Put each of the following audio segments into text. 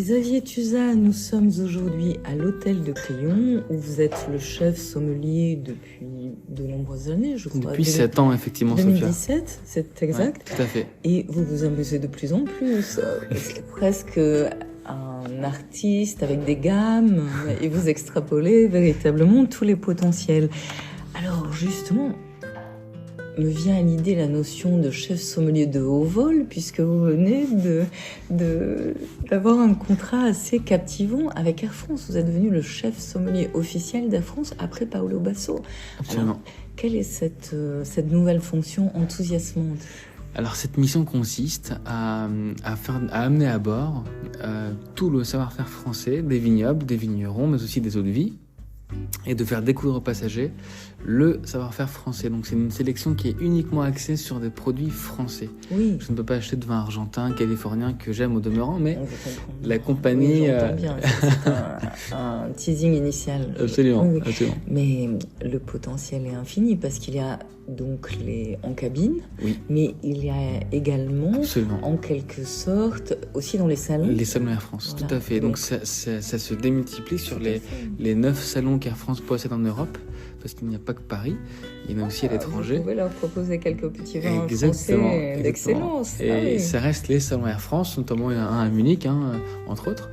Xavier Tuzat, nous sommes aujourd'hui à l'hôtel de Crillon, où vous êtes le chef sommelier depuis de nombreuses années, je crois. Depuis 7 ans, effectivement, 2017, c'est exact. Ouais, tout à fait. Et vous vous amusez de plus en plus. C'est presque un artiste avec des gammes, et vous extrapolez véritablement tous les potentiels. Alors, justement, me vient à l'idée la notion de chef sommelier de haut vol, puisque vous venez d'avoir un contrat assez captivant avec Air France. Vous êtes devenu le chef sommelier officiel d'Air France après Paolo Basso. Absolument. Alors, quelle est cette nouvelle fonction enthousiasmante ? Alors, cette mission consiste à amener à bord tout le savoir-faire français des vignobles, des vignerons, mais aussi des eaux de vie, et de faire découvrir aux passagers le savoir-faire français. Donc c'est une sélection qui est uniquement axée sur des produits français. Oui. Je ne peux pas acheter de vin argentin, californien, que j'aime au demeurant, mais la Oui, compagnie... j'entends bien, c'est un teasing initial. Absolument, Oui. absolument. Mais le potentiel est infini, parce qu'il y a donc en cabine, Oui. mais il y a également, Absolument. en quelque sorte, aussi dans les salons. Les salons Air France, Voilà. tout à fait. Donc ça se démultiplie sur Tout à fait. les 9 salons qu'Air France possède en Europe, parce qu'il n'y a pas que Paris, il y en a aussi à l'étranger. Vous pouvez leur proposer quelques petits vins Exactement, français d'excellence. Et Ah oui. ça reste les salons Air France, notamment un à Munich, entre autres.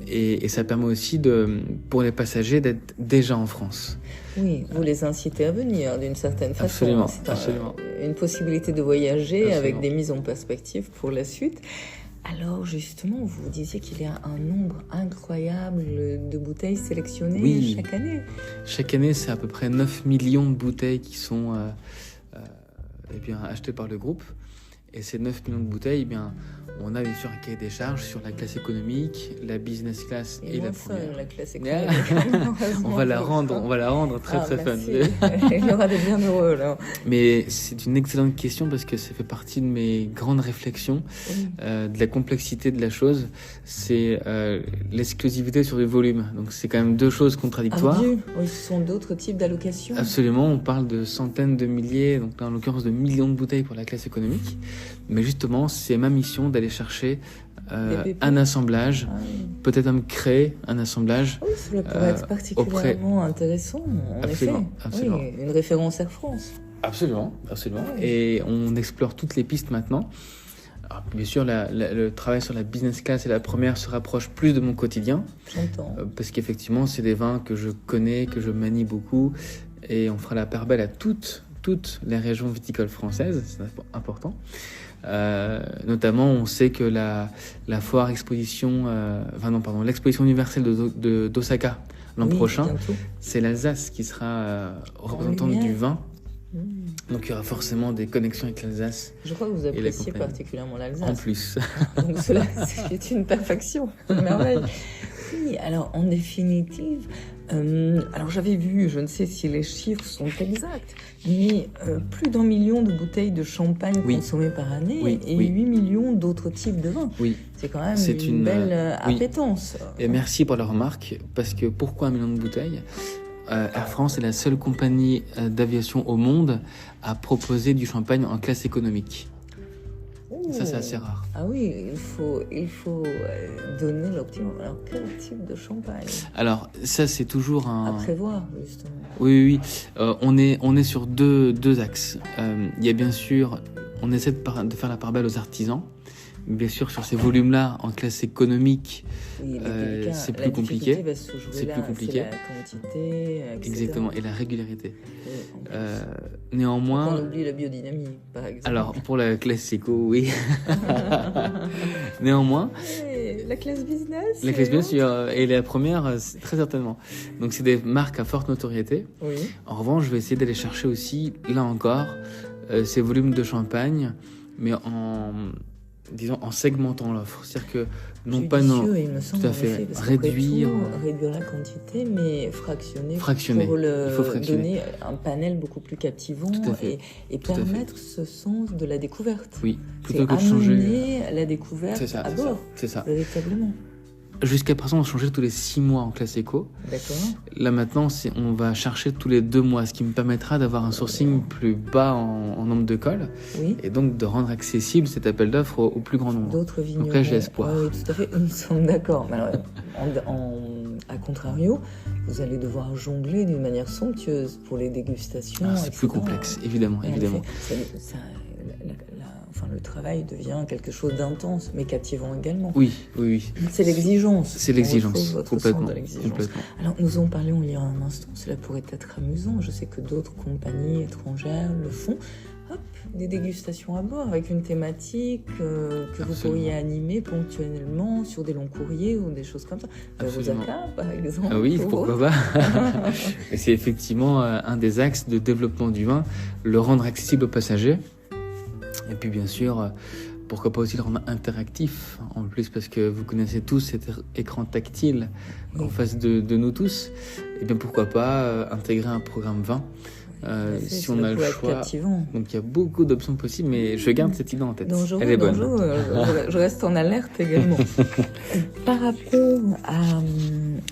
Et ça permet aussi pour les passagers d'être déjà en France. Oui, vous les incitez à venir d'une certaine façon. Absolument, C'est absolument. Une possibilité de voyager Absolument. avec des mises en perspective pour la suite. Alors justement, vous disiez qu'il y a un nombre incroyable de bouteilles sélectionnées Oui. chaque année. Chaque année, c'est à peu près 9 millions de bouteilles qui sont achetées par le groupe. Et ces 9 millions de bouteilles, on a bien sûr un cahier des charges sur la classe économique, la business class et la première. La classe économique. on va la rendre très très fun. Il y aura des bienheureux là. Mais c'est une excellente question parce que ça fait partie de mes grandes réflexions, de la complexité de la chose. C'est l'exclusivité sur le volume. Donc c'est quand même deux choses contradictoires. Oui, ce sont d'autres types d'allocations. Absolument, on parle de centaines de milliers, donc là, en l'occurrence de millions de bouteilles pour la classe économique. Mais justement, c'est ma mission d'aller chercher un assemblage, peut-être même créer un assemblage. Oui, cela pourrait être particulièrement intéressant, en absolument, effet. Absolument. Oui, une référence Air France. Absolument, absolument. Oui. Et on explore toutes les pistes maintenant. Alors, bien sûr, le travail sur la business class et la première se rapproche plus de mon quotidien. J'entends. Parce qu'effectivement, c'est des vins que je connais, que je manie beaucoup. Et on fera la part belle à toutes les régions viticoles françaises, c'est important. Notamment, on sait que l'exposition universelle d'Osaka l'an prochain, bientôt. c'est l'Alsace qui sera représentante du vin. Donc il y aura forcément des connexions avec l'Alsace. Je crois que vous appréciez particulièrement l'Alsace. En plus. Donc cela, c'est une perfection, une merveille. Oui, alors en définitive, alors j'avais vu, je ne sais si les chiffres sont exacts, mais plus d'1 million de bouteilles de champagne consommées par année et 8 millions d'autres types de vins. Oui. C'est quand même une belle appétence. Et merci pour la remarque, parce que pourquoi 1 million de bouteilles ? Air France est la seule compagnie d'aviation au monde à proposer du champagne en classe économique. Ça, c'est assez rare. Ah oui, il faut donner l'optimum. Alors, quel type de champagne ? Alors, ça, c'est toujours à prévoir, justement. Oui. On est sur deux axes. Il y a bien sûr, on essaie de faire la part belle aux artisans. Bien sûr, sur ces volumes-là, en classe économique, c'est plus compliqué. C'est plus compliqué. La quantité, etc. Exactement, et la régularité. Néanmoins... On oublie la biodynamie, par exemple. Alors, pour la classe éco, oui. Néanmoins... La classe business. La classe business et la première, très certainement. Donc, c'est des marques à forte notoriété. Oui. En revanche, je vais essayer d'aller chercher aussi, là encore, ces volumes de champagne, mais en segmentant l'offre. C'est-à-dire que non pas il me semble, tout à fait, réduire la quantité, mais fractionner. Pour il faut fractionner. Donner un panel beaucoup plus captivant et permettre ce sens de la découverte. Oui, plutôt que de changer. La découverte à bord. C'est ça. Véritablement. Jusqu'à présent, on changeait tous les 6 mois en classe éco. D'accord. Là maintenant, on va chercher tous les 2 mois, ce qui me permettra d'avoir un sourcing plus bas en nombre de cols, Oui. et donc de rendre accessible cet appel d'offres au plus grand nombre. D'autres vignerons. Donc là, j'ai espoir. Oui, tout à fait. Nous sommes d'accord. Mais alors, à contrario, vous allez devoir jongler d'une manière somptueuse pour les dégustations. C'est etc. plus complexe, évidemment, Et en évidemment. effet, le travail devient quelque chose d'intense, mais captivant également. Oui, oui, oui. C'est l'exigence. C'est On l'exigence, retrouve votre complètement, sens de l'exigence. complètement. Alors, nous en parlions il y a un instant, cela pourrait être amusant. Je sais que d'autres compagnies étrangères le font. Hop, des dégustations à bord avec une thématique que vous Absolument. pourriez animer ponctuellement sur des longs courriers ou des choses comme ça. Absolument. Rosaka, par exemple. Ah oui, ou pourquoi autre. pas. Et c'est effectivement un des axes de développement du vin, le rendre accessible aux passagers. Et puis bien sûr, pourquoi pas aussi le rendre interactif, en plus parce que vous connaissez tous cet écran tactile en face de nous tous. Et bien pourquoi pas intégrer un programme vin, si on a le choix. Captivant. Donc il y a beaucoup d'options possibles, mais je garde cette idée en tête. Dangereux, Elle est bonne. je reste en alerte également. Par rapport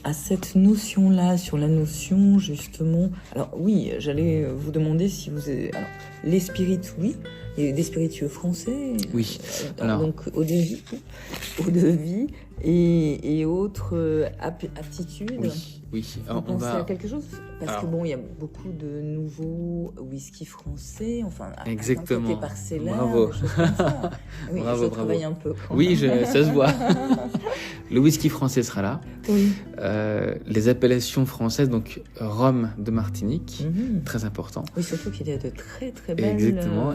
à cette notion-là, sur la notion justement, alors oui, j'allais vous demander si vous avez, alors les spirites, oui, et des spiritueux français, Oui. donc eau de vie et autres aptitudes. Oui. Vous Alors, on pensez va. à quelque chose? Parce Alors. que bon, il y a beaucoup de nouveaux whisky français, enfin, Exactement. côté parcellaire, Bravo. des choses comme ça. Oui, Bravo, je bravo. travaille un peu. quand Oui, même. ça se voit. Le whisky français sera là. Oui. Les appellations françaises, donc rhum de Martinique, Mhm. très important. Oui, surtout qu'il y a de très très belles Exactement.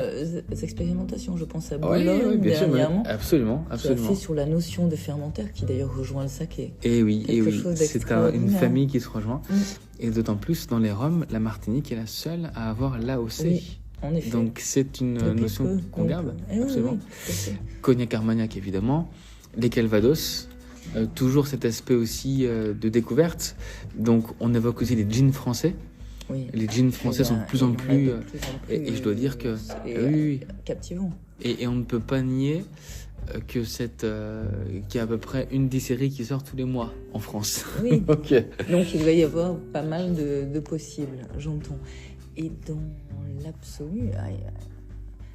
expérimentations. Je pense à Oui, Boulogne bien sûr, dernièrement. absolument, Qui a absolument. fait sur la notion de fermentaire, qui d'ailleurs rejoint le saké. Et oui, Quelque chose c'est une d'extraordinaire. famille qui se rejoint. Mm. Et d'autant plus, dans les rhums, la Martinique est la seule à avoir l'AOC. Oui, en effet. Donc c'est une Depuis notion peu, qu'on garde, Eh oui, absolument. oui, tout à fait. Cognac Armagnac, évidemment. Les Calvados. Toujours cet aspect aussi de découverte. Donc on évoque aussi les gins français. Oui. Les gins français sont de plus en plus... et je dois dire que... c'est oui. captivant. Et on ne peut pas nier que qu'il y a à peu près une distillerie qui sort tous les mois en France. Oui. Ok. Donc il va y avoir pas mal de possibles, j'entends. Et dans l'absolu,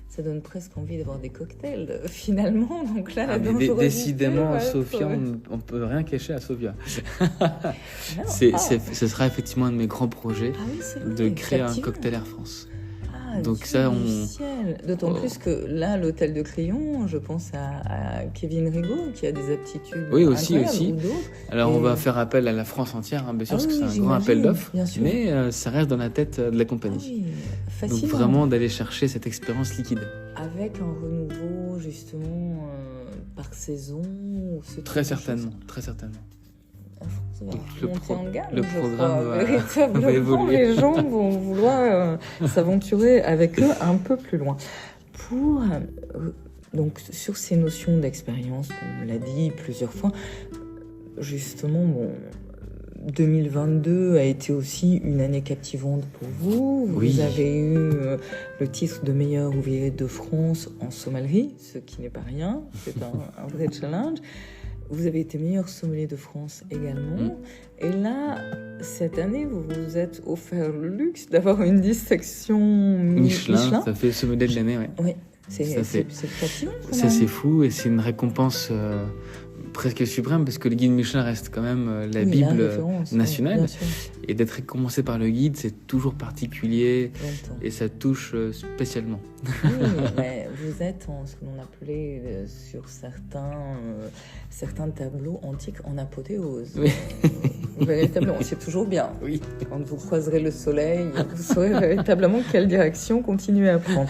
ça donne presque envie d'avoir des cocktails finalement. Donc là, la dangerosité décidément, va être- Sophia, on ne peut rien cacher à Sophia. Non, Ce sera effectivement un de mes grands projets Ah oui, c'est vrai, de créer un captivant. cocktail Air France. Ah, Donc Dieu ça, du ciel. D'autant Oh. plus que là, l'hôtel de Crillon, je pense à Kevin Rigaud qui a des aptitudes Oui, aussi, incroyables, aussi. ou d'autres. Alors Et- on va faire appel à la France entière, hein, bien sûr, Ah parce que oui, c'est un grand j'imagine, appel d'offres, bien sûr. mais ça reste dans la tête de la Ah compagnie. oui, Donc fascinant. vraiment d'aller chercher cette expérience liquide. Avec un renouveau justement par saison ou ce Très type de certainement, choses. très certainement. La France va Donc, monter en gamme, le je programme crois. va Véritablement, évoluer. les gens vont vouloir s'aventurer avec eux un peu plus loin. Pour donc sur ces notions d'expérience, on l'a dit plusieurs fois, justement, bon, 2022 a été aussi une année captivante pour vous. Vous Oui. avez eu le titre de meilleur ouvrier de France en sommellerie, ce qui n'est pas rien, c'est un vrai challenge. Vous avez été meilleur sommelier de France également. Et là, cette année, vous vous êtes offert le luxe d'avoir une distinction Michelin, ça fait ce modèle de l'année, ouais. Oui, Ça c'est fait- captivant quand Ça même. c'est fou et c'est une récompense presque suprême parce que le guide Michelin reste quand même la Oui, Bible référence, nationale. bien sûr, Et d'être récompensé par le guide, c'est toujours particulier j'entends. et ça touche spécialement. Oui, mais vous êtes en ce que l'on appelait sur certains tableaux antiques en apothéose. Oui. Véritablement, c'est toujours bien. Oui. Quand vous croiserez le soleil, vous saurez véritablement quelle direction continuer à prendre.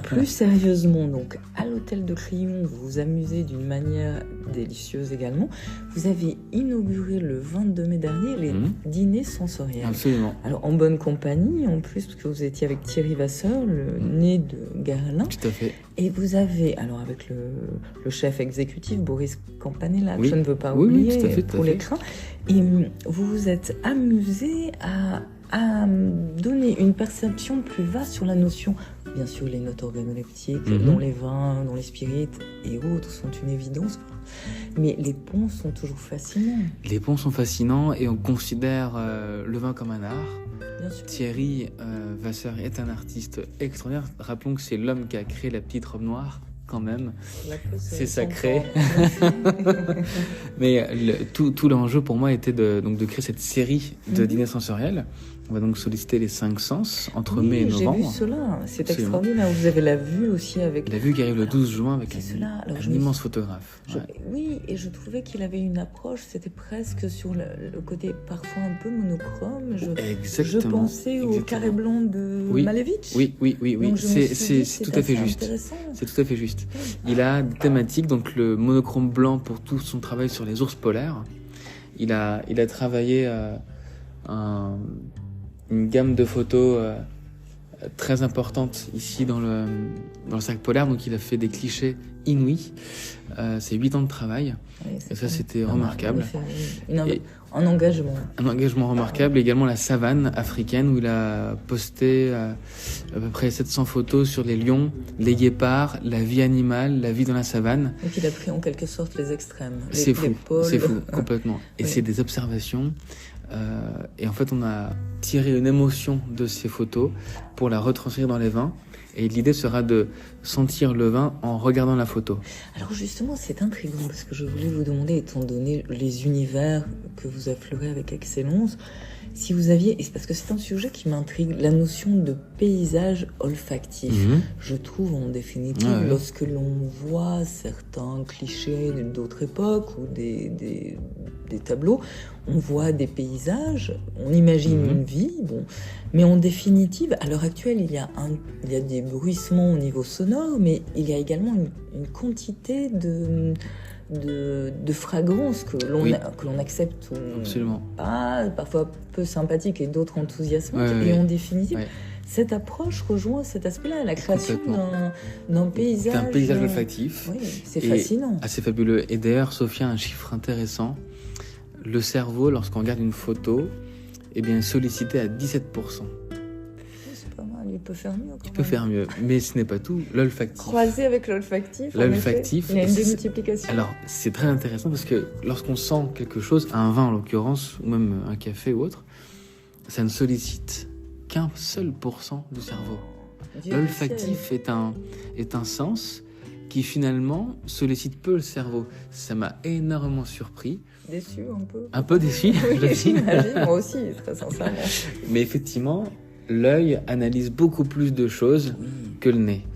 Plus sérieusement, donc, à l'hôtel de Crillon, vous vous amusez d'une manière délicieuse également. Vous avez inauguré le 22 mai dernier les dîners sensoriels. Absolument. Alors, en bonne compagnie, en plus, parce que vous étiez avec Thierry Vasseur, le né de Garlin. Tout à fait. Et vous avez, alors avec le chef exécutif, Boris Campanella, que Oui. je ne veux pas Oui, oui, oublier tout à fait, tout à pour fait. l'écran, et vous vous êtes amusé à donner une perception plus vaste sur la notion. Bien sûr, les notes organoleptiques Mhm. dans les vins, dans les spirites et autres sont une évidence. Mais les ponts sont toujours fascinants. Les ponts sont fascinants et on considère le vin comme un art. Bien sûr. Thierry Vasseur est un artiste extraordinaire. Rappelons que c'est l'homme qui a créé la petite robe noire, quand même. C'est sacré. Mais tout l'enjeu pour moi était de créer cette série de dîners sensoriels. On va donc solliciter les 5 sens entre mai et novembre. J'ai vu cela, c'est extraordinaire. Vous avez la vue aussi avec... La vue qui arrive le 12 juin avec un immense photographe. Oui, et je trouvais qu'il avait une approche, c'était presque sur le côté parfois un peu monochrome. Je pensais au carré blanc de Malevich. Oui. C'est tout à fait juste. C'est tout à fait juste. Il a des thématiques, donc le monochrome blanc pour tout son travail sur les ours polaires. Il a travaillé une gamme de photos très importante ici dans le cercle polaire. Donc il a fait des clichés inouïs. C'est 8 ans de travail. Oui, et ça, c'était remarquable. Un engagement. Un engagement remarquable. Également la savane africaine où il a posté à peu près 700 photos sur les lions, les guépards, la vie animale, la vie dans la savane. Donc il a pris en quelque sorte les extrêmes. C'est fou, complètement. Et c'est des observations. Et en fait, on a tiré une émotion de ces photos pour la retranscrire dans les vins. Et l'idée sera de sentir le vin en regardant la photo. Alors justement, c'est intriguant parce que je voulais vous demander, étant donné les univers que vous affleurez avec excellence, si vous aviez, et c'est parce que c'est un sujet qui m'intrigue, la notion de paysage olfactif. Je trouve en définitive, lorsque l'on voit certains clichés d'autres époques ou des tableaux, on voit des paysages, on imagine une vie, mais en définitive, à l'heure actuelle, il y a des bruissements au niveau sonore, mais il y a également une quantité de fragrances que l'on accepte ou pas, parfois peu sympathiques et d'autres enthousiasmantes. Et en définitive, cette approche rejoint cet aspect-là, la création d'un paysage. C'est un paysage olfactif. Oui, c'est fascinant. Assez fabuleux. Et d'ailleurs, Sophia a un chiffre intéressant. Le cerveau, lorsqu'on regarde une photo, est sollicité à 17%. Il peut faire mieux. Il peut faire mieux, mais ce n'est pas tout. L'olfactif. Croisé avec l'olfactif. L'olfactif. Il y a une démultiplication. Alors, c'est très intéressant parce que lorsqu'on sent quelque chose, un vin en l'occurrence, ou même un café ou autre, ça ne sollicite qu'un seul % du cerveau. L'olfactif est un sens qui finalement sollicite peu le cerveau. Ça m'a énormément surpris. Déçu un peu. Un peu déçu, j'imagine, moi aussi, très sincèrement. Mais effectivement, l'œil analyse beaucoup plus de choses que le nez.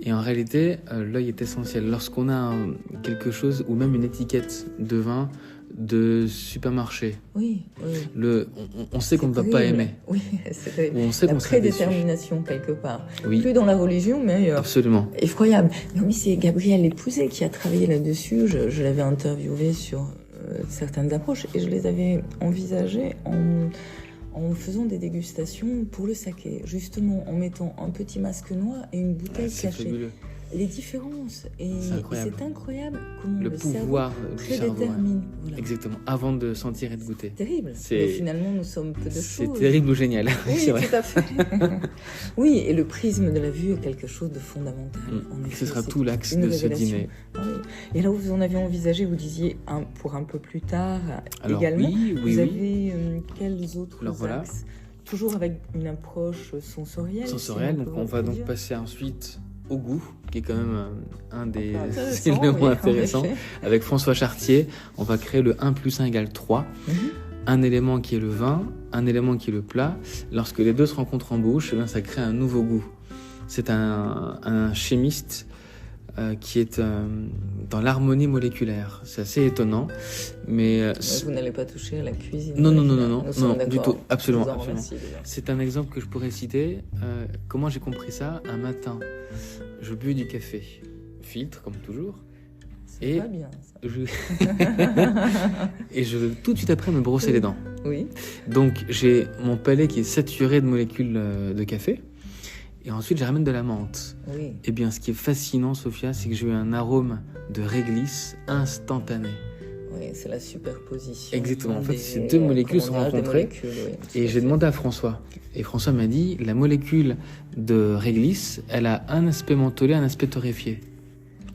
Et en réalité, l'œil est essentiel. Lorsqu'on a quelque chose, ou même une étiquette de vin de supermarché, on sait qu'on ne va pas aimer. Oui, c'est terrible. On sait la prédétermination quelque part. Oui. Plus dans la religion, mais ailleurs. Absolument. Effroyable. Mais oui, c'est Gabriel Épousé qui a travaillé là-dessus. Je l'avais interviewé sur certaines approches et je les avais envisagées en faisant des dégustations pour le saké, justement en mettant un petit masque noir et une bouteille cachée. Fabuleux. Les différences, et c'est incroyable comment le pouvoir du cerveau prédétermine. Voilà. Exactement, avant de sentir et de goûter. Terrible. Mais finalement, nous sommes peu de choses. C'est terrible ou génial. Oui, c'est vrai. Tout à fait. Oui, et le prisme de la vue est quelque chose de fondamental. En effet, ce sera tout l'axe de ce dîner. Ah, oui. Et là où vous en avez envisagé, vous disiez pour un peu plus tard. Alors, également, vous avez quels autres axes toujours avec une approche sensorielle. Donc on va donc passer ensuite au goût, qui est quand même un des éléments intéressants. Avec François Chartier, on va créer le 1 + 1 = 3. Un élément qui est le vin, un élément qui est le plat. Lorsque les deux se rencontrent en bouche, ça crée un nouveau goût. C'est un chimiste qui est dans l'harmonie moléculaire. C'est assez étonnant, mais vous n'allez pas toucher à la cuisine. Non, du tout, absolument. C'est un exemple que je pourrais citer. Comment j'ai compris ça? Un matin, je bus du café, filtre comme toujours. C'est pas bien, ça. Et je veux tout de suite après me brosser les dents. Oui. Donc j'ai mon palais qui est saturé de molécules de café. Et ensuite, je ramène de la menthe. Oui. Eh bien, ce qui est fascinant, Sophia, c'est que j'ai eu un arôme de réglisse instantané. Oui, c'est la superposition. Exactement. En fait, ces deux molécules sont rencontrées. Et j'ai demandé à François. Et François m'a dit, la molécule de réglisse, elle a un aspect mentholé, un aspect torréfié.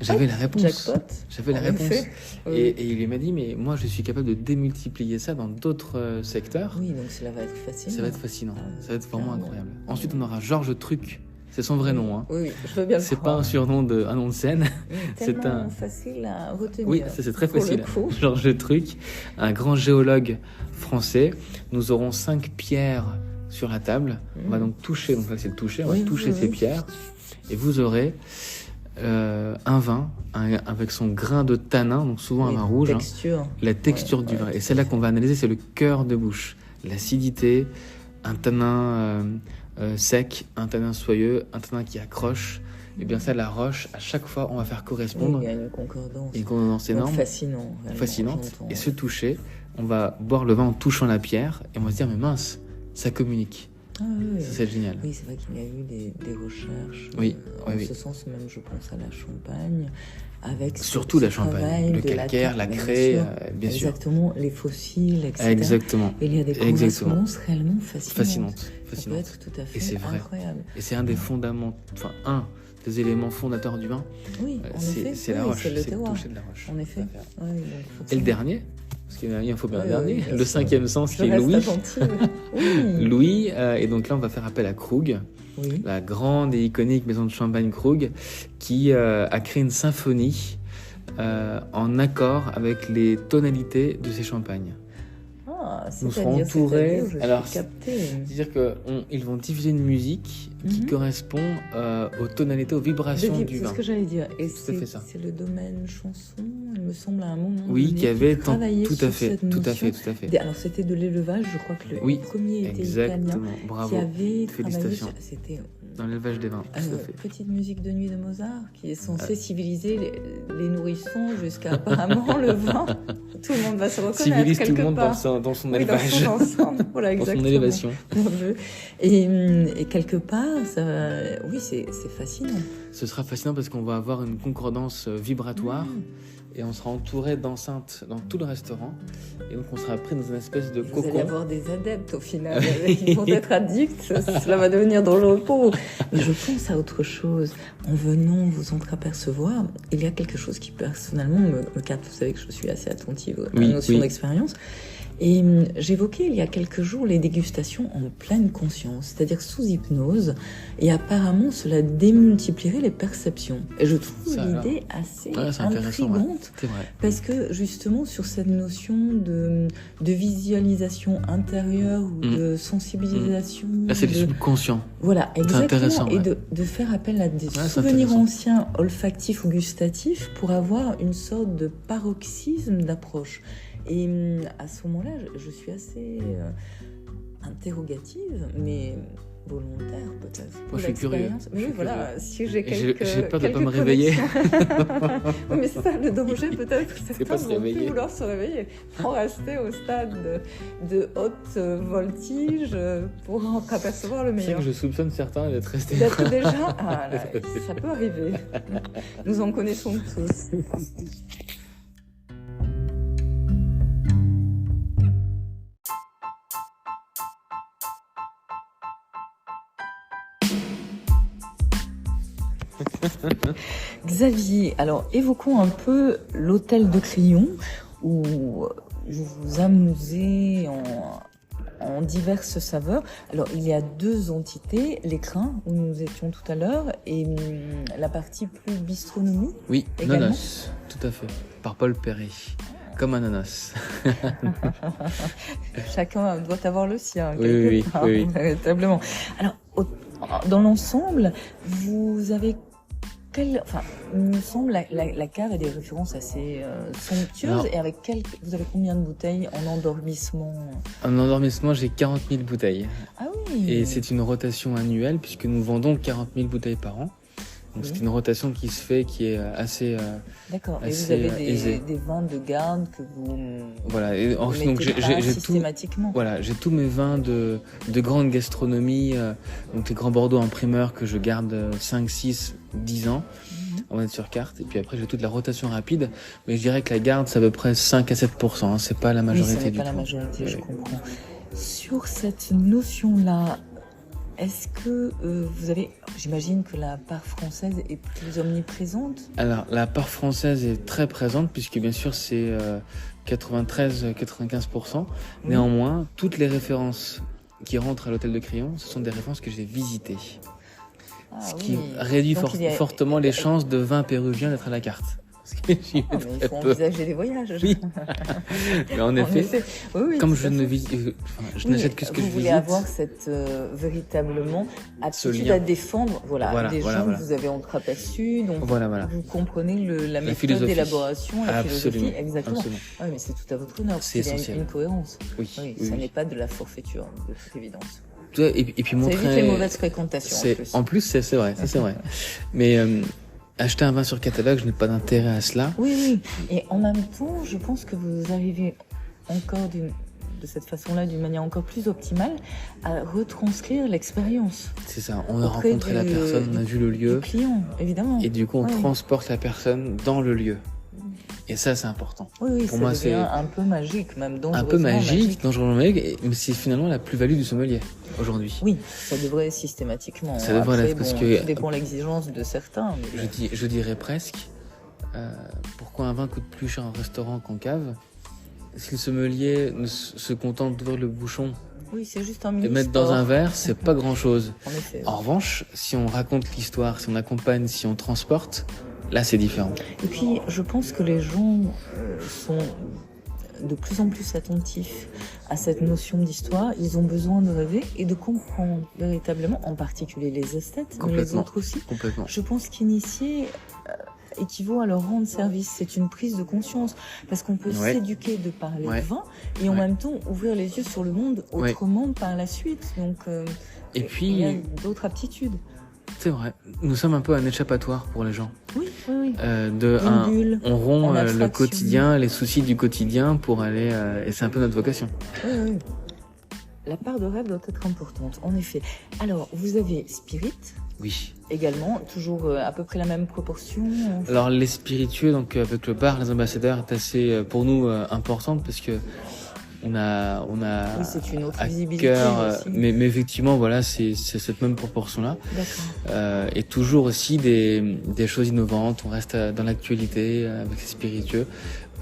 J'avais la réponse. Jackpot. J'avais la En réponse. effet. Oui. Et il m'a dit, mais moi, je suis capable de démultiplier ça dans d'autres secteurs. Oui, donc cela va être facile. Ça va être fascinant. Ah, Ça va être vraiment clairement. incroyable. Ensuite, on aura Georges Truc. C'est son vrai nom. Hein. Oui, oui, je veux bien le C'est pas croire. un surnom, un nom de scène. Oui, c'est tellement un- facile à retenir. Oui, ça, c'est très pour facile. Le coup. Georges Truc, un grand géologue français. Nous aurons 5 pierres sur la table. On va donc toucher, donc là c'est le toucher, on Oui, va toucher oui, ces oui. pierres. Et vous aurez un vin avec son grain de tanin, donc souvent un Oui, vin rouge. Hein. Texture. La texture Ouais, du ouais, vin. tout Et à celle-là fait. qu'on va analyser, c'est le cœur de bouche. L'acidité, un tanin sec, un tanin soyeux, un tanin qui accroche. Et bien ça, la roche, à chaque fois, on va faire Oui, correspondre il y a une concordance. une condensance Donc, énorme, fascinant. Vraiment, fascinante. j'entends. Et ce toucher, on va boire le vin en touchant la pierre et on va se dire, mais mince, ça communique. Ah, oui, oui. Ça, c'est génial. Oui, c'est vrai qu'il y a eu des recherches. Oui, en oui, ce oui. sens, même, je pense à la Champagne. Avec Surtout ce la Champagne, travail le de calcaire, la bien craie, sûr. bien sûr. Exactement, les fossiles, etc. Exactement. Et il y a des Exactement. correspondances réellement fascinantes. Fascinante. Ça peut Fascinante. être tout à fait Et c'est vrai. incroyable. Et c'est un des fondamentaux, enfin, un des éléments fondateurs du vin. Oui, en effet. C'est la oui, roche, c'est le c'est le terroir. toucher de la roche. En effet. Tout à fait. Oui, donc, Et le forcément. dernier, parce qu'il faut bien un Oui, dernier, oui, bien le sûr. 5e sens Je qui est reste Louis. attentive. Oui. Louis, et donc là on va faire appel à Krug, Oui. la grande et iconique maison de champagne Krug, qui a créé une symphonie en accord avec les tonalités de ses champagnes. Ah, Nous serons c'est-à-dire, entourés. je Alors, suis captée. c'est-à-dire qu'ils vont diffuser une musique qui Mhm. correspond aux tonalités, aux vibrations du C'est vin. ce que j'allais dire. Et Tout à fait ça. c'est le domaine chanson, il me semble, à un moment Oui, donné, qui avait travaillé tout à sur fait, cette tout à notion. fait, tout à fait. Alors, c'était de l'élevage, je crois que le Oui, premier était italien, exactement. qui Bravo. avait travaillé Félicitations. sur... C'était Dans l'élevage des vins, tout à fait. petite musique de nuit de Mozart, qui est censée civiliser les nourrissons jusqu'à apparemment le vin. Tout le monde va se reconnaître Civilise quelque tout le monde part. dans son Oui, élevage, dans son ensemble. Voilà, dans son exactement. élévation. Mon Dieu. Et quelque part, ça, oui, c'est fascinant. Ce sera fascinant parce qu'on va avoir une concordance vibratoire et on sera entouré d'enceintes dans tout le restaurant. Et donc on sera pris dans une espèce de Vous allez cocon. avoir des adeptes au final, qui vont être addicts, cela va devenir dangereux pour vous. Mais je pense à autre chose. En venant vous entreapercevoir, il y a quelque chose qui personnellement me capte. Vous savez que je suis assez attentive à la Oui, notion oui. d'expérience. Et j'évoquais il y a quelques jours les dégustations en pleine conscience, c'est-à-dire sous hypnose, et apparemment cela démultiplierait les perceptions. Et je trouve Ça, alors. l'idée assez Ouais, c'est intéressant, ouais. intrigante. C'est vrai. Parce que justement sur cette notion de visualisation intérieure ou de sensibilisation, Là, c'est du de- subconscient. voilà, exactement, intéressant, et ouais. de faire appel à des c'est souvenirs intéressant. anciens olfactifs ou gustatifs pour avoir une sorte de paroxysme d'approche. Et à ce moment-là, je suis assez interrogative, mais volontaire peut-être. pour Moi, je suis curieux. l'expérience. Mais Je oui, suis voilà, si j'ai Et j'ai quelques peur de pas quelques me réveiller. connexions. Oui, mais c'est ça le danger peut-être. C'est pas Certains se vont plus réveiller. vouloir se réveiller. Faut rester au stade de haute voltige pour apercevoir le C'est vrai meilleur. que je soupçonne certains d'être restés. D'être déjà, ah là, ça peut arriver. Nous en connaissons tous. Xavier, alors évoquons un peu l'hôtel de Crillon où vous vous amusez en diverses saveurs. Alors il y a deux entités, l'écrin où nous étions tout à l'heure et la partie plus bistronomie. Oui, Également. Nonos, tout à fait. Par Paul Perret. Comme ananas. Chacun doit avoir le sien. Oui, quelque oui, part, oui, oui. véritablement. Alors dans l'ensemble, vous avez enfin, il me semble la cave a des références assez somptueuses. Alors- Et avec vous avez combien de bouteilles en endormissement? En endormissement, j'ai 40 000 bouteilles. Ah oui. Et c'est une rotation annuelle puisque nous vendons 40 000 bouteilles par an. Donc Oui. c'est une rotation qui se fait, qui est assez... D'accord. Et vous assez, avez aisée. des vins de garde que vous Voilà. Et vous donc mettez pas j'ai tout... systématiquement. Voilà, j'ai tous mes vins de grande gastronomie, donc les grands Bordeaux en primeur que je garde 5, 6, 10 ans. On va être sur carte. Et puis après, j'ai toute la rotation rapide. Mais je dirais que la garde, c'est à peu près 5 à 7%. Hein. C'est pas la Oui, majorité ce n'est du pas tout. la majorité, je Oui. comprends. Sur cette notion-là, Est-ce que vous avez... J'imagine que la part française est plus omniprésente. Alors, la part française est très présente, puisque bien sûr, c'est 93-95%. Néanmoins, toutes les références qui rentrent à l'hôtel de Crillon, ce sont des références que j'ai visitées. Ce qui réduit fortement les chances de 20 Péruviens d'être à la carte. Mais il faut envisager des voyages. Oui. Mais en effet, comme je n'achète que ce que je visite. Vous voulez avoir cette véritablement attitude à défendre, des gens que vous avez entreaperçus, donc vous comprenez la méthode d'élaboration, la philosophie, exactement. Oui, mais c'est tout à votre honneur, parce qu'il y a une cohérence. Ça n'est pas de la forfaiture, de toute évidence. Et puis montrer. Ça évite les mauvaises fréquentations. En plus, c'est vrai, ça c'est vrai. Mais acheter un vin sur catalogue, je n'ai pas d'intérêt à cela. Oui. Et en même temps, je pense que vous arrivez encore de cette façon-là, d'une manière encore plus optimale, à retranscrire l'expérience. C'est ça. On a rencontré la personne, on a vu le lieu. Du client, évidemment. Et du coup, on transporte la personne dans le lieu. Et ça, c'est important. Oui, pour moi, c'est un peu magique, même dangereusement un peu dangereusement magique, mais c'est finalement la plus-value du sommelier aujourd'hui. Oui, ça devrait systématiquement. Ça devrait l'être, parce que tout dépend de l'exigence de certains. Mais... Je dirais presque. Pourquoi un vin coûte plus cher en restaurant qu'en cave? Si le sommelier se contente d'ouvrir le bouchon, c'est juste un et mettre dans un verre, c'est pas grand-chose. En revanche, si on raconte l'histoire, si on accompagne, si on transporte. Là, c'est différent. Et puis, je pense que les gens sont de plus en plus attentifs à cette notion d'histoire. Ils ont besoin de rêver et de comprendre véritablement, en particulier les esthètes, mais les autres aussi. Complètement. Je pense qu'initier équivaut à leur rendre service. C'est une prise de conscience. Parce qu'on peut s'éduquer de par les vins et en même temps ouvrir les yeux sur le monde autrement par la suite. Donc, et puis, il y a d'autres aptitudes. C'est vrai. Nous sommes un peu un échappatoire pour les gens. Oui. On rompt le quotidien, les soucis du quotidien pour aller... et c'est un peu notre vocation. Oui. La part de rêve doit être importante, en effet. Alors, vous avez Spirit. Oui. Également, toujours à peu près la même proportion. Alors, les spiritueux, donc avec le bar, les ambassadeurs, est assez, pour nous, importante parce que on a c'est une autre visibilité cœur, aussi. mais effectivement, c'est cette même proportion-là. D'accord. Et toujours aussi des choses innovantes. On reste dans l'actualité avec les spiritueux.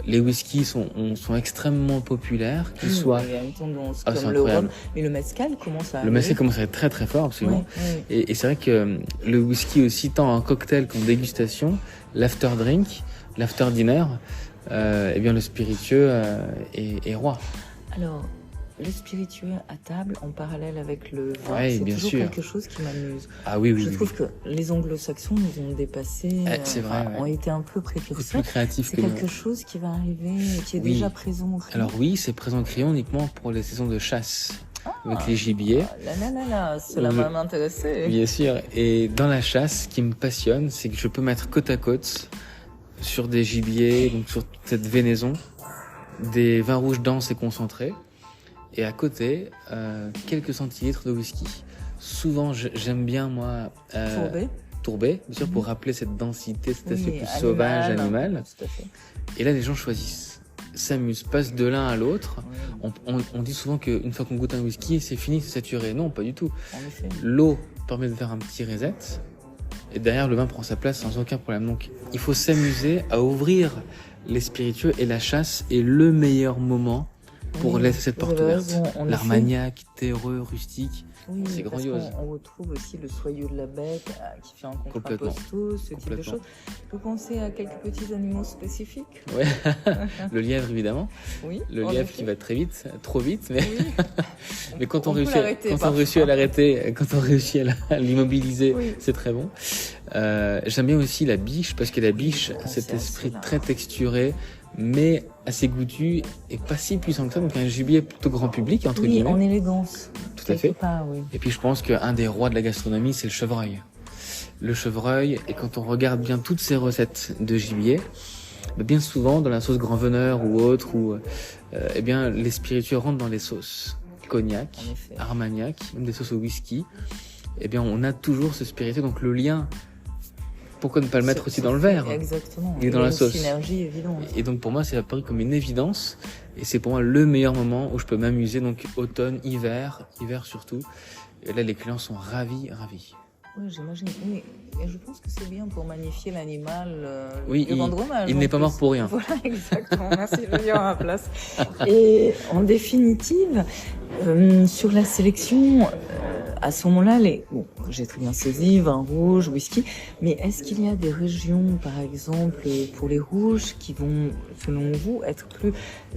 Les whiskies sont extrêmement populaires, qu'ils soient. Il y a une tendance comme le rhum, mais le mezcal commence à. Le mezcal commence à être très très fort, absolument. Oui. Et c'est vrai que le whisky aussi, tant en cocktail qu'en dégustation, l'after drink, l'after dinner, eh bien le spiritueux est roi. Alors, le spiritueux à table, en parallèle avec le vin, c'est bien toujours sûr. quelque chose qui m'amuse. Ah oui. Je trouve que les anglo-saxons nous ont dépassés, ont été un peu précurseurs. Plus créatifs c'est que quelque chose qui va arriver, qui est déjà présent au Crillon. Alors oui, c'est présent au Crillon uniquement pour les saisons de chasse, avec les gibiers. Cela va m'intéresser. Bien sûr. Et dans la chasse, ce qui me passionne, c'est que je peux mettre côte à côte sur des gibiers, donc sur cette vénaison, des vins rouges denses et concentrés, et à côté quelques centilitres de whisky. Souvent, j'aime bien moi tourbé, bien sûr, pour rappeler cette densité, cet aspect plus sauvage, animal. Tout à fait. Et là, les gens choisissent, s'amusent, passent de l'un à l'autre. On dit souvent qu'une fois qu'on goûte un whisky, c'est fini, c'est saturé. Non, pas du tout. L'eau permet de faire un petit reset, et derrière, le vin prend sa place sans aucun problème. Donc, il faut s'amuser à ouvrir les spiritueux, et la chasse est le meilleur moment pour laisser cette porte ouverte. L'Armagnac, terreux, rustique, c'est grandiose. On retrouve aussi le soyeux de la bête qui fait un contrapposto, ce type de choses. Vous pensez à quelques petits animaux spécifiques? Ouais, le lièvre évidemment. Oui. Le lièvre qui va très vite, trop vite, mais mais quand on réussit à l'arrêter, quand on réussit à l'immobiliser, c'est très bon. J'aime bien aussi la biche, parce que la biche, cet esprit très texturé, mais assez goûtu et pas si puissant que ça, donc un gibier plutôt grand public, entre guillemets. En élégance. Tout à fait. Oui. Et puis je pense qu'un des rois de la gastronomie, c'est le chevreuil. Le chevreuil, et quand on regarde bien toutes ces recettes de gibier, bien souvent dans la sauce grand veneur ou autre, eh bien les spiritueux rentrent dans les sauces. Cognac, Armagnac, même des sauces au whisky. Eh bien on a toujours ce spiritueux, donc le lien. Pourquoi ne pas le mettre aussi dans le verre? Exactement. Il est dans la sauce. Synergie évidente. Et donc pour moi, c'est apparu comme une évidence. Et c'est pour moi le meilleur moment où je peux m'amuser. Donc automne, hiver surtout. Et là, les clients sont ravis. Oui, j'imagine. Oui. Et je pense que c'est bien pour magnifier l'animal, Oui, lui rendre hommage. il en n'est pas plus. mort pour rien. Voilà, exactement. Merci, je vais dire à ma place. Et en définitive, sur la sélection, à ce moment-là, bon, j'ai très bien saisi, vin rouge, whisky, mais est-ce qu'il y a des régions, par exemple, pour les rouges, qui vont, selon vous, être plus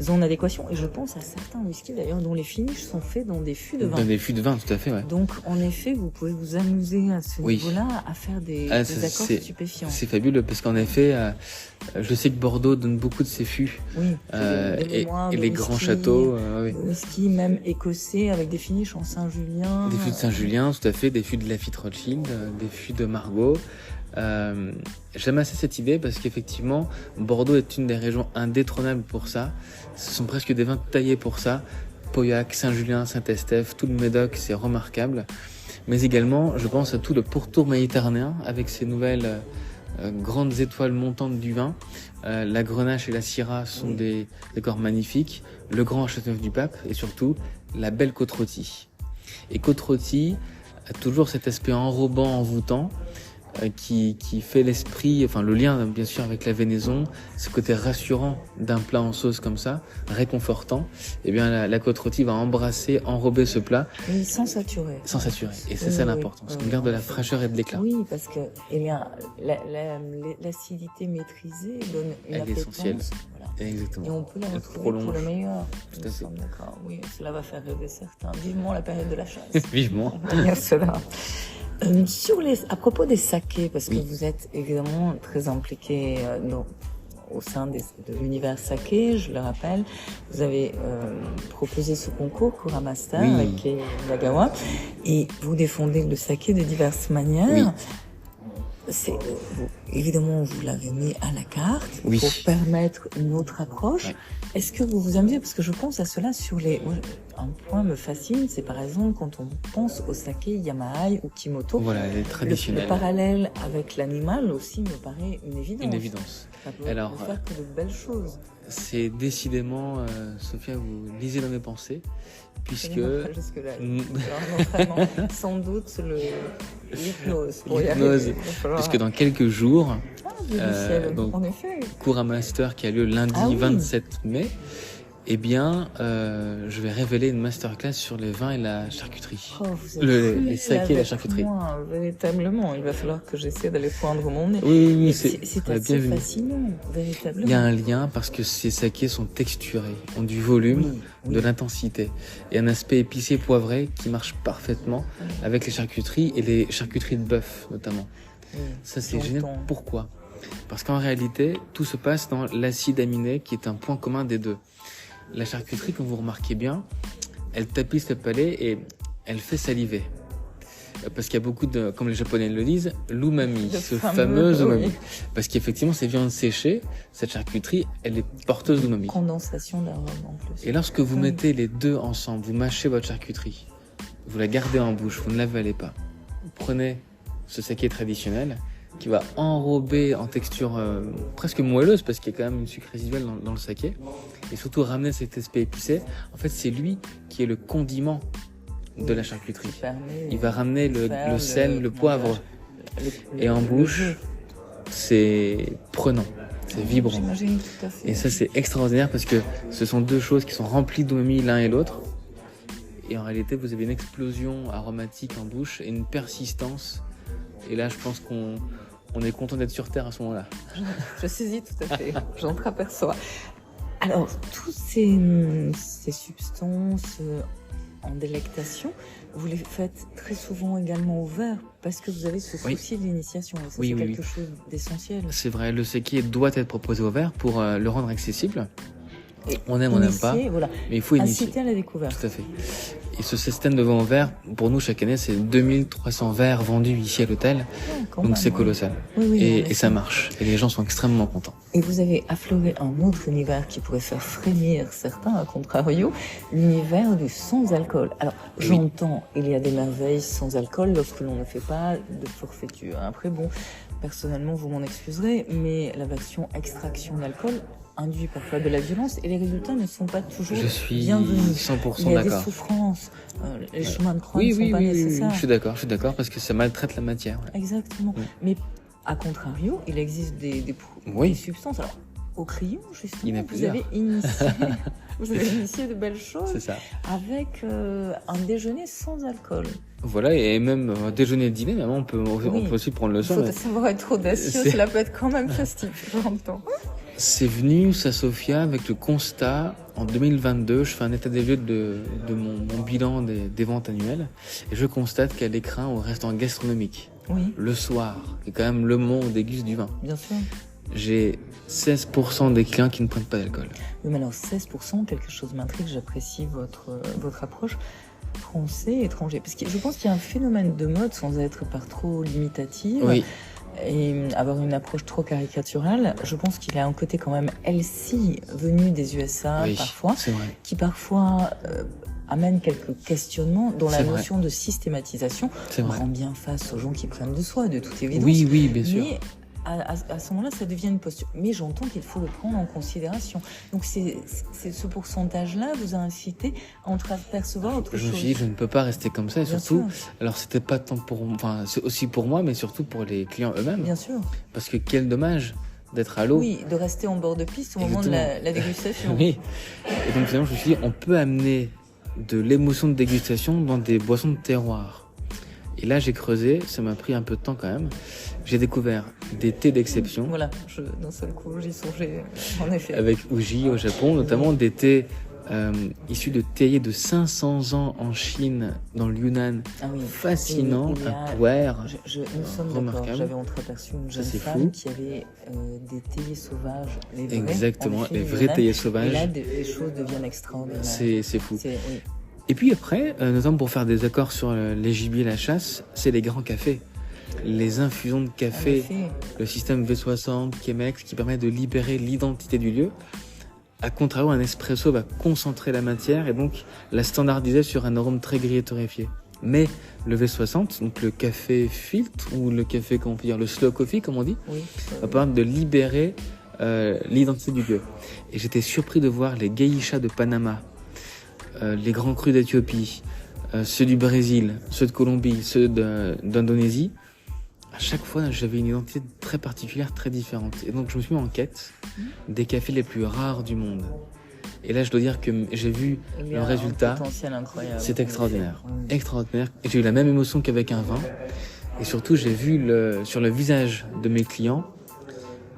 en adéquation? Et je pense à certains whiskies, d'ailleurs, dont les finishes sont faits dans des fûts de vin. Dans des fûts de vin, tout à fait, ouais. Donc, en effet, vous pouvez vous amuser à ce Oui. niveau-là, à faire des accords stupéfiants. C'est fabuleux, parce qu'en effet, je sais que Bordeaux donne beaucoup de ses fûts. Oui, et les grands châteaux. Oui. Whisky, même écossais, avec des finishes en Saint-Julien. Des fûts de Saint-Julien, tout à fait, des fûts de Lafite Rothschild, des fûts de Margaux. J'aime assez cette idée parce qu'effectivement, Bordeaux est une des régions indétrônables pour ça. Ce sont presque des vins taillés pour ça. Pauillac, Saint-Julien, Saint-Estèphe, tout le Médoc, c'est remarquable. Mais également, je pense à tout le pourtour méditerranéen avec ces nouvelles grandes étoiles montantes du vin. La Grenache et la Syrah sont des décors magnifiques. Le Grand Châteauneuf-du-Pape et surtout la belle Côte-Rôtie. Et Côte-Rôtie a toujours cet aspect enrobant, envoûtant, qui fait l'esprit, enfin le lien bien sûr avec la venaison, ce côté rassurant d'un plat en sauce comme ça, réconfortant. Et bien la Côte-Rôtie va embrasser, enrober ce plat. Mais sans saturer. Sans saturer. Et c'est ça l'importance. On garde de la fraîcheur et de l'éclat. Oui, parce que l'acidité maîtrisée donne une appétence. Essentielle. Voilà. Exactement. Et on peut la retrouver pour le meilleur. Tout à fait. D'accord. Oui, cela va faire rêver certains. Vivement la période de la chasse. Vivement. On va dire cela. À propos des sakés, parce que vous êtes évidemment très impliqué au sein de l'univers saké, je le rappelle, vous avez proposé ce concours Kura Master avec Kei Nagawa, et vous défendez le saké de diverses manières. Évidemment, vous l'avez mis à la carte pour permettre une autre approche. Ouais. Est-ce que vous vous amusez? Parce que je pense à cela un point me fascine, c'est par exemple quand on pense au saké Yamahai ou Kimoto. Voilà, les traditionnels. Le parallèle avec l'animal aussi me paraît une évidence. Une évidence. Ça peut faire que de belles choses. C'est décidément, Sophia, vous lisez dans mes pensées, puisque... Sans doute l'hypnose. Puisque dans quelques jours, en effet. Kura Master qui a lieu lundi 27 mai, eh bien, je vais révéler une masterclass sur les vins et la charcuterie. Les sakés et la charcuterie. Moi, véritablement, il va falloir que j'essaie d'aller poindre mon nez. Oui, c'est assez fascinant, véritablement. Il y a un lien parce que ces sakés sont texturés, ont du volume, de l'intensité et un aspect épicé poivré qui marche parfaitement avec les charcuteries et les charcuteries de bœuf notamment. Ça c'est génial. Pourquoi ? Parce qu'en réalité, tout se passe dans l'acide aminé qui est un point commun des deux. La charcuterie, comme vous remarquez bien, elle tapisse le palais et elle fait saliver. Parce qu'il y a beaucoup de, comme les Japonais le disent, l'umami, ce fameux umami. Parce qu'effectivement, ces viandes séchées, cette charcuterie, elle est porteuse d'umami. Condensation d'arôme en plus. Et lorsque vous mettez les deux ensemble, vous mâchez votre charcuterie, vous la gardez en bouche, vous ne l'avalez pas. Vous prenez ce saké traditionnel qui va enrober en texture presque moelleuse parce qu'il y a quand même une sucre résiduelle dans le saké et surtout ramener cet aspect épicé. En fait, c'est lui qui est le condiment de la charcuterie. Il va ramener le sel, le poivre et en bouche, c'est prenant, c'est vibrant. J'imagine tout à fait. Et ça, c'est extraordinaire parce que ce sont deux choses qui sont remplies d'umami l'un et l'autre. Et en réalité, vous avez une explosion aromatique en bouche et une persistance. Et là, je pense qu'on est content d'être sur Terre à ce moment-là. Je saisis tout à fait, j'entre-aperçois. Alors, toutes ces substances en délectation, vous les faites très souvent également au verre, parce que vous avez ce souci de l'initiation. Et ça, c'est quelque chose d'essentiel. C'est vrai, le saké doit être proposé au verre pour le rendre accessible. On aime, on n'aime pas, voilà. Mais il faut initier. Inciter à la découverte. Tout à fait. Et ce système de vin au verre, pour nous, chaque année, c'est 2300 verres vendus ici à l'hôtel. Donc c'est colossal. Et ça marche. Et les gens sont extrêmement contents. Et vous avez affleuré un autre univers qui pourrait faire frémir certains, à contrario, l'univers du sans-alcool. Alors, j'entends, il y a des merveilles sans alcool lorsque l'on ne fait pas de forfaiture. Après, bon, personnellement, vous m'en excuserez, mais la version extraction d'alcool induit parfois de la violence et les résultats ne sont pas toujours Je suis bienvenus. 100% Il y a des d'accord. souffrances, les chemins de croix Oui, ne sont oui, pas oui, nécessaires. je suis d'accord parce que ça maltraite la matière. Ouais. Exactement. Oui. Mais à contrario, il existe des Oui. substances. Alors, au crayon, Il y en justement, a vous plusieurs. avez initié, vous avez initié de belles choses C'est ça. avec un déjeuner sans alcool. Voilà, et même déjeuner et dîner, même on peut aussi prendre le Il son. faut mais savoir être audacieux, C'est- cela peut être quand même festif, j'entends. C'est venu, ça, Sophia, avec le constat, en 2022, je fais un état des lieux de mon bilan des ventes annuelles, et je constate qu'à l'écran, au restaurant gastronomique, Oui, le soir, qui est quand même le moment où on déguste du vin, bien sûr. j'ai 16% des clients qui ne prennent pas d'alcool. Oui, mais alors 16%, quelque chose m'intrigue, j'apprécie votre approche. Français, étranger. Parce que je pense qu'il y a un phénomène de mode, sans être par trop limitative, Oui, et avoir une approche trop caricaturale. Je pense qu'il y a un côté quand même healthy venu des USA oui, parfois, c'est vrai. qui parfois amène quelques questionnements dont la C'est vrai. notion de systématisation C'est vrai. rend bien face aux gens qui prennent de soi, de toute évidence. Oui, oui, bien sûr. Mais à ce moment-là, ça devient une posture. Mais j'entends qu'il faut le prendre en considération. Donc c'est ce pourcentage-là vous a incité à entreapercevoir autre Je me chose. suis dit, je ne peux pas rester comme ça, et Bien surtout, sûr, alors c'était pas tant enfin, c'est aussi pour moi, mais surtout pour les clients eux-mêmes. bien sûr. Parce que quel dommage d'être à l'eau. Oui, de rester en bord de piste au moment de la dégustation. Oui. Et donc finalement, je me suis dit, on peut amener de l'émotion de dégustation dans des boissons de terroir. Et là, j'ai creusé, ça m'a pris un peu de temps quand même. J'ai découvert des thés d'exception, Voilà, d'un seul coup, j'y songeais, en effet. avec Uji au Japon, notamment des thés issus de théiers de 500 ans en Chine, dans le Yunnan. Ah oui. Fascinant, Il y a- un puer. Nous sommes d'accord. Remarquable. J'avais entreaperçu une jeune c'est femme fou. qui avait des théiers sauvages, les vrais, Exactement, en effet, les il y vrais en a. théiers Et sauvages. là, les choses deviennent extraordinaires. C'est fou. Oui. Et puis après, notamment pour faire des accords sur les gibiers et la chasse, c'est les grands cafés. Les infusions de En café, effet. le système V60, Chemex, qui permet de libérer l'identité du lieu. A contrario, un espresso va concentrer la matière et donc la standardiser sur un arôme très gris et torréfié. Mais le V60, donc le café filtre, ou le café, comment on peut dire, le slow coffee, comme on dit, Oui. va permettre de libérer l'identité du lieu. Et j'étais surpris de voir les geishas de Panama, les grands crus d'Éthiopie, ceux du Brésil, ceux de Colombie, ceux d'Indonésie. À chaque fois, j'avais une identité très particulière, très différente. Et donc, je me suis mis en quête des cafés les plus rares du monde. Et là, je dois dire que j'ai vu Il y le a résultat. un potentiel incroyable. C'est extraordinaire. En effet. Oui. Extraordinaire. Et j'ai eu la même émotion qu'avec un vin. Et surtout, j'ai vu sur le visage de mes clients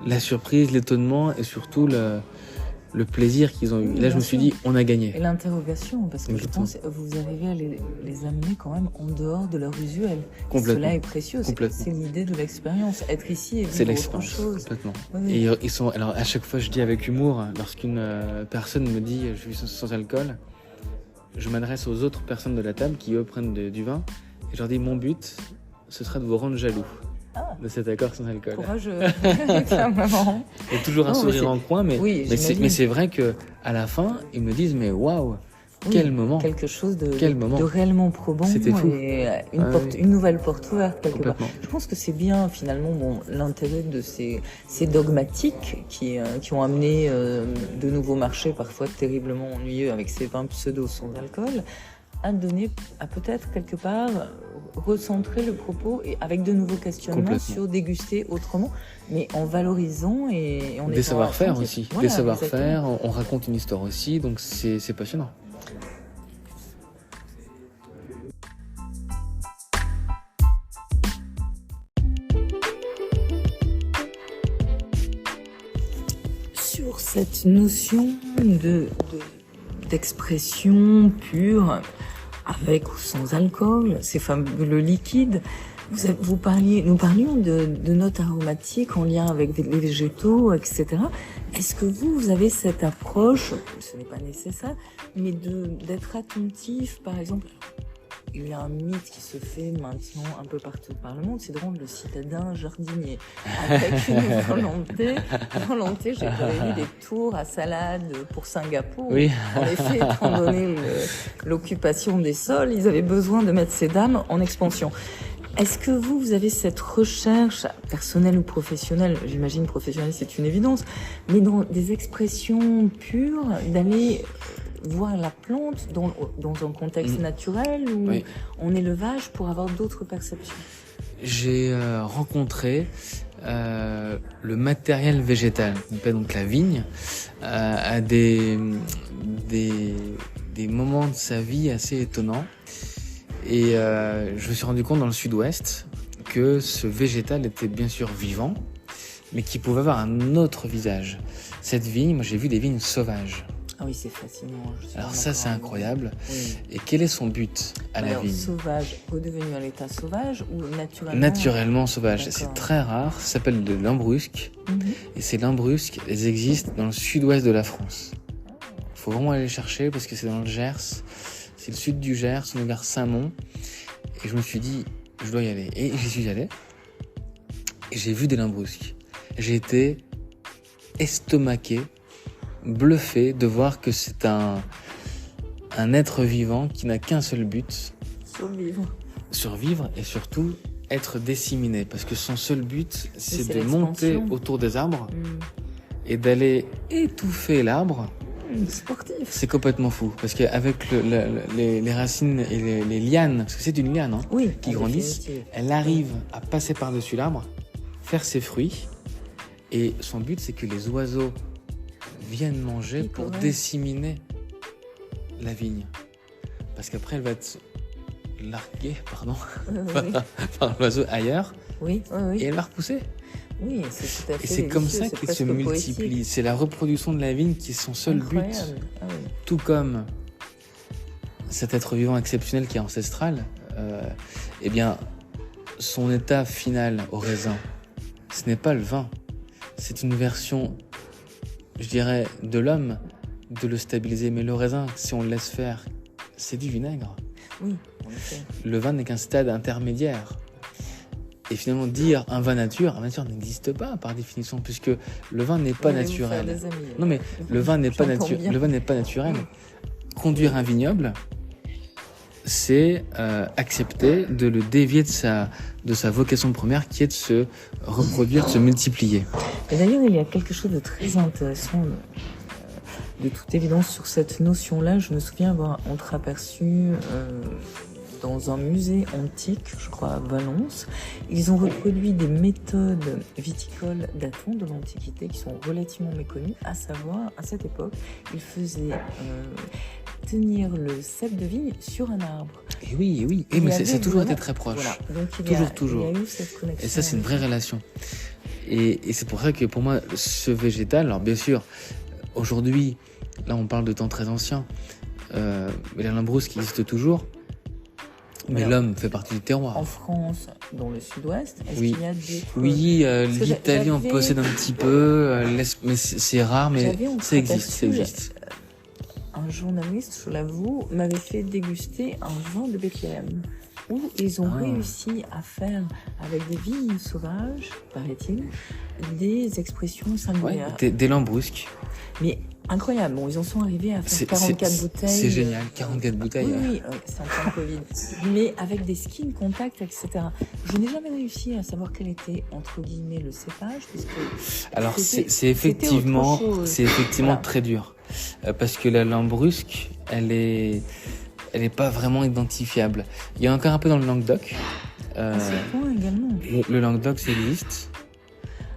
la surprise, l'étonnement et surtout le plaisir qu'ils ont eu. Oui, Et là, je bien me suis sûr. dit, on a gagné. Et l'interrogation, parce que Exactement. je pense que vous arrivez à les amener quand même en dehors de leur usuel. Complètement. Cela est précieux. Complètement. C'est l'idée de l'expérience. Être ici et C'est vivre autre l'expérience. chose. Complètement. Oui, oui. Et ils sont, alors à chaque fois, je dis avec humour, lorsqu'une personne me dit je suis sans alcool, je m'adresse aux autres personnes de la table qui eux prennent du vin et je leur dis mon but, ce sera de vous rendre jaloux de cet accord sans alcool. Courageux. Clairement. Il y a toujours un Non, mais sourire c'est- en coin, mais, Oui, mais c'est j'imagine. vrai que à la fin, ils me disent mais waouh, Oui, quel moment. Quelque chose Quel moment. de réellement probant. C'était fou. Et Ah oui. une nouvelle porte ouverte quelque part. Complètement. Je pense que c'est bien finalement l'intérêt de ces dogmatiques qui ont amené de nouveaux marchés parfois terriblement ennuyeux avec ces vins pseudo sans alcool à peut-être quelque part recentrer le propos et avec de nouveaux questionnements Complètement. sur déguster autrement, mais en valorisant et en Des étant savoir-faire attentif. aussi, Voilà, des savoir-faire, exactement. on raconte une histoire aussi, donc c'est passionnant. Sur cette notion d'expression pure, avec ou sans alcool, ces fabuleux liquides, nous parlions de notes aromatiques en lien avec les végétaux, etc. Est-ce que vous avez cette approche, ce n'est pas nécessaire, mais d'être attentif, par exemple, il y a un mythe qui se fait maintenant un peu partout par le monde, c'est de rendre le citadin jardinier. Avec une volonté, j'ai vu des tours à salade pour Singapour. Oui. En effet, étant donné l'occupation des sols, ils avaient besoin de mettre ces dames en expansion. Est-ce que vous avez cette recherche personnelle ou professionnelle, j'imagine professionnelle c'est une évidence, mais dans des expressions pures, d'aller voir la plante dans un contexte naturel ou en élevage pour avoir d'autres perceptions? J'ai rencontré le matériel végétal, on appelle donc la vigne, à des moments de sa vie assez étonnants. Et je me suis rendu compte dans le sud-ouest que ce végétal était bien sûr vivant, mais qui pouvait avoir un autre visage. Cette vigne, moi j'ai vu des vignes sauvages. Ah oui, c'est fascinant. Alors ça, c'est incroyable. Oui. Et quel est son but à la vigne? Sauvage, redevenu à l'état sauvage ou naturellement? Naturellement sauvage. C'est très rare. Ça s'appelle le lambrusque. Et ces lambrusques, elles existent dans le sud-ouest de la France. Il faut vraiment aller les chercher parce que c'est dans le Gers. C'est le sud du Gers, on est vers Saint-Mond. Et je me suis dit, je dois y aller. Et j'y suis allé. Et j'ai vu des lambrusques. J'ai été estomaqué, bluffé de voir que c'est un être vivant qui n'a qu'un seul but. Survivre et surtout être disséminé. Parce que son seul but, c'est de monter autour des arbres et d'aller étouffer l'arbre. Sportif. C'est complètement fou. Parce qu'avec les racines et les lianes, parce que c'est une liane qui grandissent, elle arrive à passer par-dessus l'arbre, faire ses fruits. Et son but, c'est que les oiseaux viennent manger pour disséminer la vigne. Parce qu'après, elle va être larguée, par l'oiseau ailleurs. Et elle va repousser. Oui, c'est tout à fait. Et c'est comme ça qu'il se multiplie. Poétique. C'est la reproduction de la vigne qui est son seul but. Tout comme cet être vivant exceptionnel qui est ancestral, eh bien, son état final au raisin, ce n'est pas le vin. C'est une version, je dirais, de l'homme de le stabiliser. Mais le raisin, si on le laisse faire, c'est du vinaigre. Oui, en effet. Le vin n'est qu'un stade intermédiaire. Et finalement, dire un vin nature n'existe pas par définition, puisque le vin n'est pas naturel. Non, mais le vin n'est pas naturel. Conduire un vignoble, c'est accepter de le dévier de sa vocation première, qui est de se reproduire, de se multiplier. Et d'ailleurs, il y a quelque chose de très intéressant, de toute évidence, sur cette notion-là. Je me souviens avoir entreaperçu dans un musée antique, je crois à Valence, ils ont reproduit des méthodes viticoles datant de l'Antiquité qui sont relativement méconnues, à savoir, à cette époque, ils faisaient tenir le cep de vigne sur un arbre. Et oui, mais c'est toujours été très proche. Voilà. Donc toujours. Il y a eu cette connexion. Et ça, c'est une vraie relation. Et c'est pour ça que pour moi, ce végétal, alors bien sûr, aujourd'hui, là on parle de temps très anciens, mais la lambrusque existe toujours. Mais l'homme fait partie du terroir. En France, dans le sud-ouest, est-ce qu'il y a des... Oui, l'Italie en possède un petit peu, mais c'est rare, mais ça existe. Un journaliste, je l'avoue, m'avait fait déguster un vin de Bethléem, où ils ont réussi à faire, avec des vignes sauvages, paraît-il, des expressions singulières. Des lambrusques. Mais incroyable. Bon, ils en sont arrivés à faire 44 bouteilles. C'est génial, 44 bouteilles. Oui, c'est en temps Covid. Mais avec des skin contact, etc. Je n'ai jamais réussi à savoir quel était, entre guillemets, le cépage, puisque... Alors, c'est effectivement très dur. Parce que la lambrusque, elle est pas vraiment identifiable. Il y a encore un peu dans le Languedoc. À ce point également. Le Languedoc, ça existe.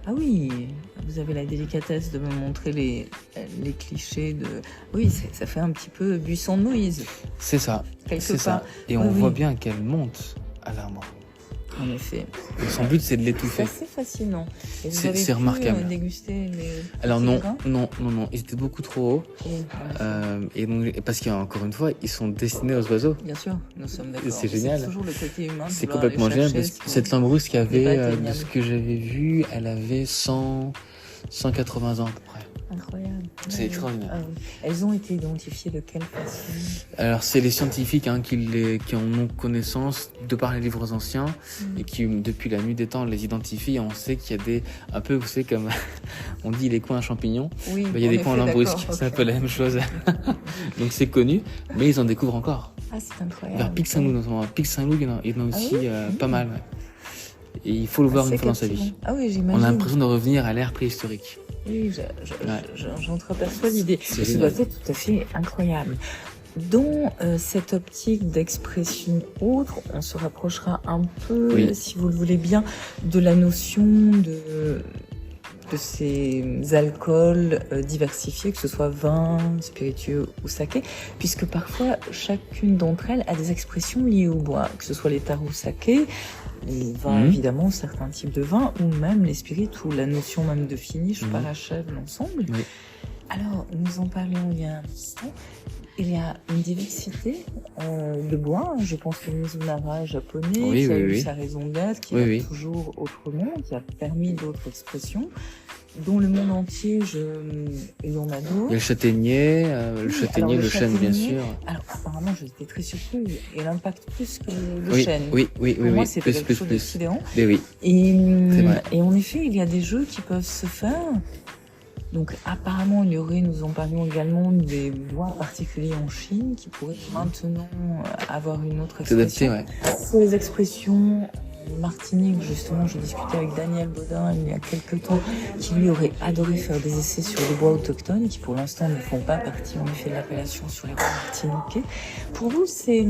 Ah oui, vous avez la délicatesse de me montrer les clichés de... Oui, ça fait un petit peu buisson de Moïse. C'est ça. Quelque part. Ça. Et on voit bien qu'elle monte à l'arbre. En effet. Et son but, c'est de l'étouffer. C'est assez fascinant. Et vous c'est remarquable. Déguster les... Alors non, ils étaient beaucoup trop hauts. Et donc, parce qu'encore une fois, ils sont destinés aux oiseaux. Bien sûr, nous sommes d'accord. C'est génial. C'est toujours le côté humain. C'est complètement génial. Parce que cette lambrusque avait, de ce que j'avais vu, elle avait 180 ans à peu près. Incroyable. C'est extraordinaire. Ah oui. Elles ont été identifiées de quelle façon? Alors c'est les scientifiques qui en ont connaissance de par les livres anciens et qui depuis la nuit des temps les identifient. Et on sait qu'il y a un peu, vous savez, comme on dit les coins à champignons, oui, il y a des coins à lambrusque, c'est un peu la même chose. Donc c'est connu, mais ils en découvrent encore. Ah, c'est incroyable. Vers Pic Saint-Loup, notamment. Pic Saint-Loup, il y en a aussi pas mal. Ouais. Et il faut le voir une fois dans sa vie. Ah oui, j'imagine. On a l'impression de revenir à l'ère préhistorique. Oui, j'entreaperçois l'idée. Ça doit être tout à fait incroyable. Dans cette optique d'expression autre, on se rapprochera un peu, si vous le voulez bien, de la notion de ces alcools diversifiés, que ce soit vin, spiritueux ou saké, puisque parfois chacune d'entre elles a des expressions liées au bois, que ce soit les tarots saké, les vins évidemment, certains types de vins, ou même les spirites, où la notion même de finish parachève l'ensemble. Oui. Alors, nous en parlions il y a un instant. Il y a une diversité de bois. Je pense que le Mizunara japonais, qui a eu sa raison d'être, qui va toujours autrement, qui a permis d'autres expressions, dont le monde entier, il y en a d'autres. Il y a le châtaignier, le chêne, bien sûr. Alors, apparemment, j'étais très surprise. Et l'impact plus que le chêne. Pour moi, c'était quelque chose d'excellent. Oui. Et en effet, il y a des jeux qui peuvent se faire. Donc apparemment, il y aurait, nous en parlions également, des bois particuliers en Chine qui pourraient maintenant avoir une autre expression. Pour les expressions Martinique, justement, je discutais avec Daniel Baudin il y a quelques temps, qui lui aurait adoré faire des essais sur les bois autochtones, qui pour l'instant ne font pas partie en effet de l'appellation sur les bois martiniquais. Pour vous, cette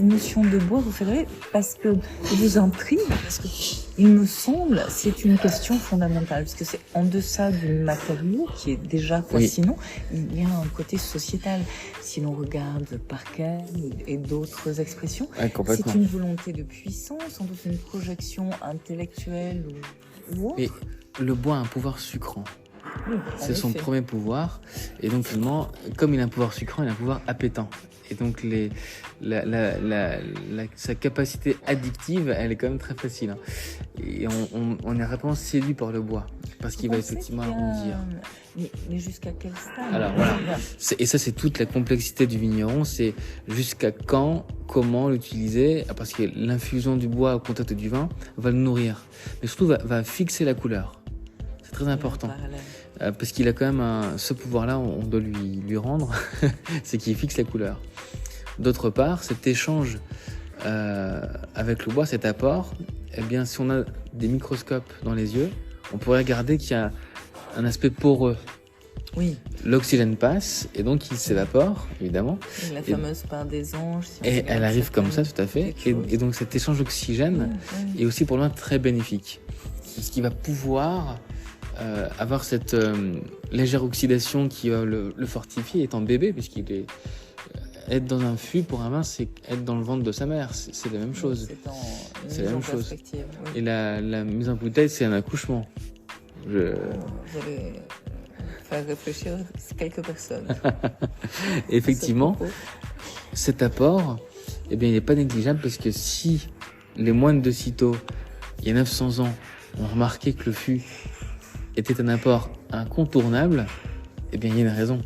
notion de bois vous fait rêver parce que vous intrigue, parce que il me semble, c'est une question fondamentale, parce que c'est en deçà du matériau qui est déjà fascinant, il y a un côté sociétal. Si l'on regarde Parker et d'autres expressions, c'est une volonté de puissance, sans doute une projection intellectuelle ou autre. Et le bois a un pouvoir sucrant. C'est son premier pouvoir, et donc finalement, comme il a un pouvoir sucrant, il a un pouvoir appétant. Et donc sa capacité addictive, elle est quand même très facile. Hein. Et on est vraiment séduit par le bois, parce qu'il va effectivement arrondir. Mais jusqu'à quel stade? Alors voilà, et ça c'est toute la complexité du vigneron, c'est jusqu'à quand, comment l'utiliser, parce que l'infusion du bois au contact du vin va le nourrir, mais surtout va fixer la couleur. C'est très important. Parce qu'il a quand même ce pouvoir-là, on doit lui rendre, c'est qu'il fixe la couleur. D'autre part, cet échange avec le bois, cet apport, eh bien, si on a des microscopes dans les yeux, on pourrait regarder qu'il y a un aspect poreux. Oui. L'oxygène passe et donc il s'évapore, évidemment. La fameuse part des anges. Et elle arrive comme ça, tout à fait. Et donc cet échange d'oxygène est aussi pour le vin très bénéfique. Parce qu'il va pouvoir avoir cette légère oxydation qui va le fortifier étant bébé, puisqu'il est être dans un fût pour un vin, c'est être dans le ventre de sa mère, c'est la même chose. C'est la même chose. Oui. Et la mise en bouteille, c'est un accouchement. Vous allez faire réfléchir quelques personnes. Effectivement, cet apport, eh bien, il n'est pas négligeable, parce que si les moines de Cîteaux, il y a 900 ans, ont remarqué que le fût était un apport incontournable, eh bien, il y a une raison.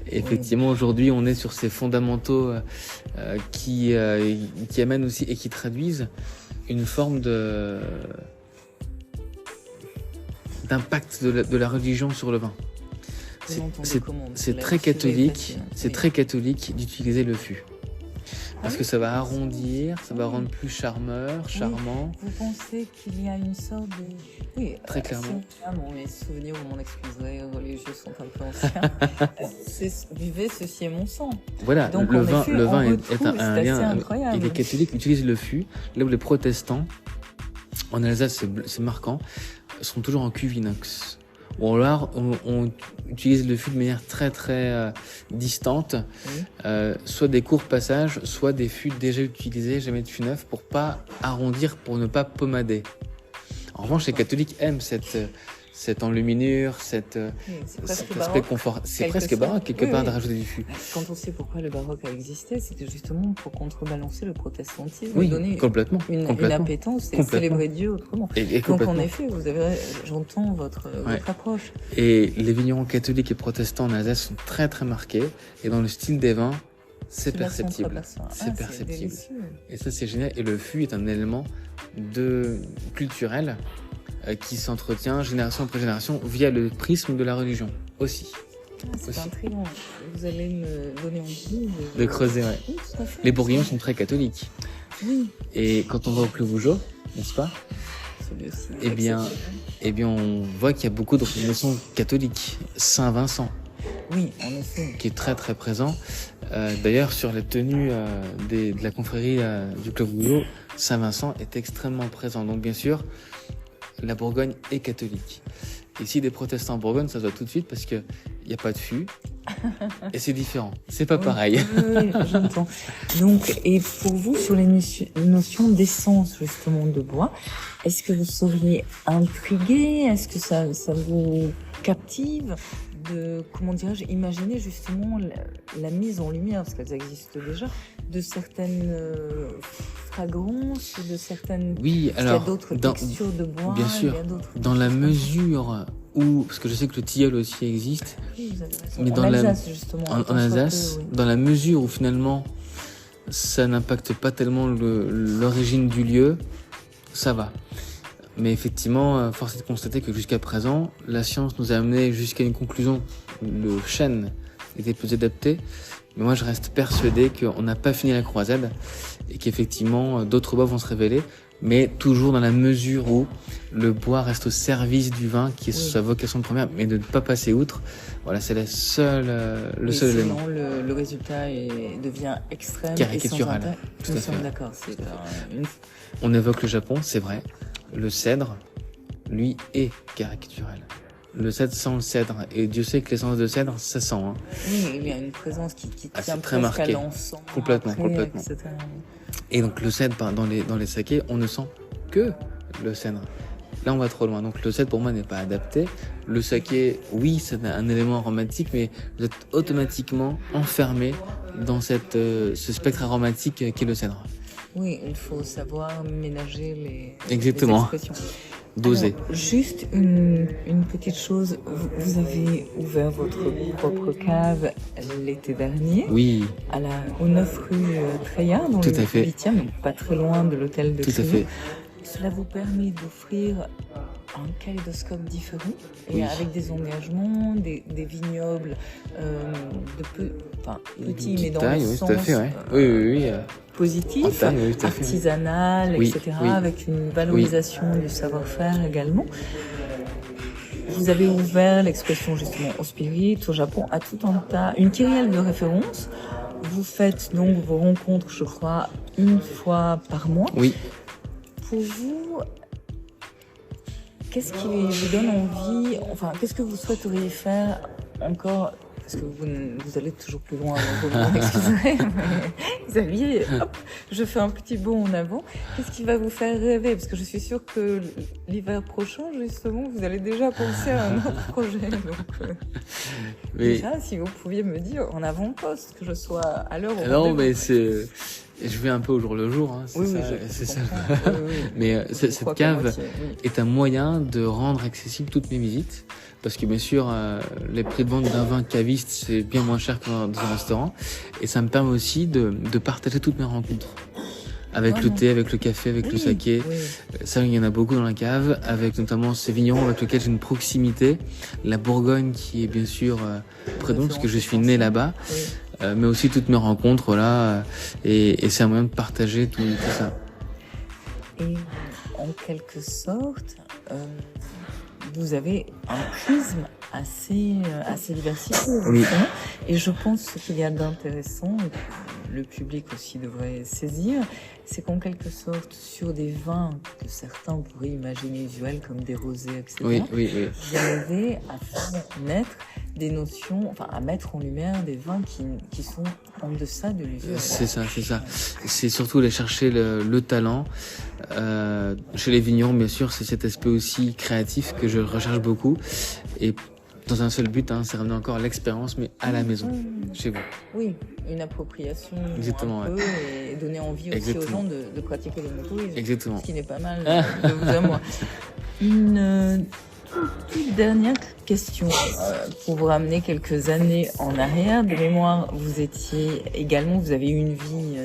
Et effectivement, aujourd'hui, on est sur ces fondamentaux qui amènent aussi et qui traduisent une forme d'impact de la religion sur le vin. C'est très catholique, très catholique d'utiliser le fût. Parce que ça va arrondir, ça va rendre plus charmant. Vous pensez qu'il y a une sorte de... Oui, très clairement. Mes souvenirs ou mon excuserai religieux sont un peu anciens. Buvez, ceci est mon sang. Voilà, donc, le vin est un lien. Incroyable. Et les catholiques utilisent le fût, là où les protestants, en Alsace c'est marquant, sont toujours en cuve inox. Ou alors, on utilise le fût de manière très très distante, soit des courts passages, soit des fûts déjà utilisés, jamais de fût neuf, pour pas arrondir, pour ne pas pommader. En revanche, les catholiques aiment cette enluminure, cet aspect confort. C'est presque baroque quelque part de rajouter du fût. Quand on sait pourquoi le baroque a existé, c'était justement pour contrebalancer le protestantisme, donner une appétence et célébrer Dieu autrement. Donc en effet, j'entends votre approche. Et les vignerons catholiques et protestants en Alsace sont très très marqués, et dans le style des vins, c'est perceptible. C'est perceptible. Et ça c'est génial. Et le fût est un élément culturel qui s'entretient génération après génération via le prisme de la religion aussi. C'est intriguant. Vous allez me donner envie de creuser, ouais. Oui, tout à fait. Les Bourguignons sont très catholiques. Oui. Et quand on va au Clos-Vougeot, n'est-ce pas? Eh bien, on voit qu'il y a beaucoup de reconnaissants catholiques. Saint-Vincent. Oui, en effet. Qui est très très présent. D'ailleurs, sur la tenue de la confrérie du Clos-Vougeot, Saint-Vincent est extrêmement présent. Donc bien sûr, la Bourgogne est catholique. Ici, des protestants en Bourgogne, ça se voit tout de suite parce qu'il n'y a pas de fût. Et c'est différent. C'est pas pareil. Oui, j'entends. Donc, et pour vous, sur les notions d'essence, justement, de bois, est-ce que vous seriez intrigué? Est-ce que ça vous captive de, comment dirais-je, imaginer justement la mise en lumière, parce qu'elles existent déjà, de certaines fragrances, de certaines... Oui, alors... Il y a d'autres textures de bois. Bien sûr. Dans la mesure où... Parce que je sais que le tilleul aussi existe. Oui, vous avez raison. Mais en Alsace, justement. En Alsace, oui. Dans la mesure où finalement, ça n'impacte pas tellement l'origine du lieu, ça va. Mais effectivement, force est de constater que jusqu'à présent, la science nous a amené jusqu'à une conclusion. Le chêne était plus adapté. Mais moi, je reste persuadé qu'on n'a pas fini la croisade et qu'effectivement, d'autres bois vont se révéler, mais toujours dans la mesure où le bois reste au service du vin, qui est sa vocation première, mais de ne pas passer outre. Voilà, c'est le seul élément. Sinon, le résultat devient extrême. Caricatural. Tout à fait. D'accord. On évoque le Japon, c'est vrai. Le cèdre, lui, est caricatural. Le cèdre sent le cèdre. Et Dieu sait que l'essence de cèdre, ça sent. Hein. Oui, il y a une présence qui tient très marquée. À l'encens. Complètement. Etc. Et donc le cèdre, dans les sakés, on ne sent que le cèdre. Là, on va trop loin. Donc le cèdre, pour moi, n'est pas adapté. Le saké, oui, c'est un élément aromatique, mais vous êtes automatiquement enfermé dans ce spectre aromatique qu'est le cèdre. Oui, il faut savoir ménager les expressions. Doser. Alors, juste une petite chose, vous avez ouvert votre propre cave l'été dernier. Oui. Au 9 rue Treillat, dans Tout le à fait. 8e, pas très loin de l'hôtel de Tout à fait. Cela vous permet d'offrir un kaléidoscope différent et avec des engagements, des vignobles petits, mais dans le sens tout à fait, ouais. Oui. Positif, artisanal, etc., avec une valorisation du savoir-faire également. Vous avez ouvert l'expression justement au spirit, au Japon, à tout un tas, une kyrielle de références. Vous faites donc vos rencontres, je crois, une fois par mois. Oui. Pour vous, qu'est-ce qui vous donne envie, enfin, qu'est-ce que vous souhaiteriez faire encore? Parce que vous allez toujours plus loin, donc vous m'excuserez, mais Xavier, hop, je fais un petit bond en avant. Qu'est-ce qui va vous faire rêver? Parce que je suis sûre que l'hiver prochain, justement, vous allez déjà penser à un autre projet. Donc, déjà, si vous pouviez me dire en avant-poste que je sois à l'heure où non, mais je vais un peu au jour le jour, hein, c'est ça. Mais cette cave est un moyen de rendre accessible toutes mes visites. Parce que bien sûr, les prix de vente d'un vin caviste, c'est bien moins cher que dans un restaurant. Et ça me permet aussi de partager toutes mes rencontres. Avec le thé, avec le café, avec le saké. Oui. Ça, il y en a beaucoup dans la cave. Avec notamment ces vignerons avec lesquels j'ai une proximité. La Bourgogne qui est bien sûr près de nous, parce que je suis né là-bas. Oui. Mais aussi toutes mes rencontres, là. Et c'est un moyen de partager tout ça. Et en quelque sorte... vous avez un prisme assez diversifié. Oui. Et je pense qu'il y a d'intéressant, et que le public aussi devrait saisir, c'est qu'en quelque sorte, sur des vins que certains pourraient imaginer usuels comme des rosés, etc., vous arrivez à faire naître des notions, enfin à mettre en lumière des vins qui sont en deçà de l'usuel. C'est ça. C'est surtout aller chercher le talent. Chez les vignerons, bien sûr, c'est cet aspect aussi créatif que je recherche beaucoup. Et dans un seul but, c'est ramener encore l'expérience, mais à la maison, chez vous. Oui, une appropriation. Exactement, un peu, et donner envie aussi aux gens de pratiquer le motourisme. Exactement. Ce qui n'est pas mal de vous à moi. Une toute dernière question pour vous ramener quelques années en arrière. De mémoire, vous avez eu une vie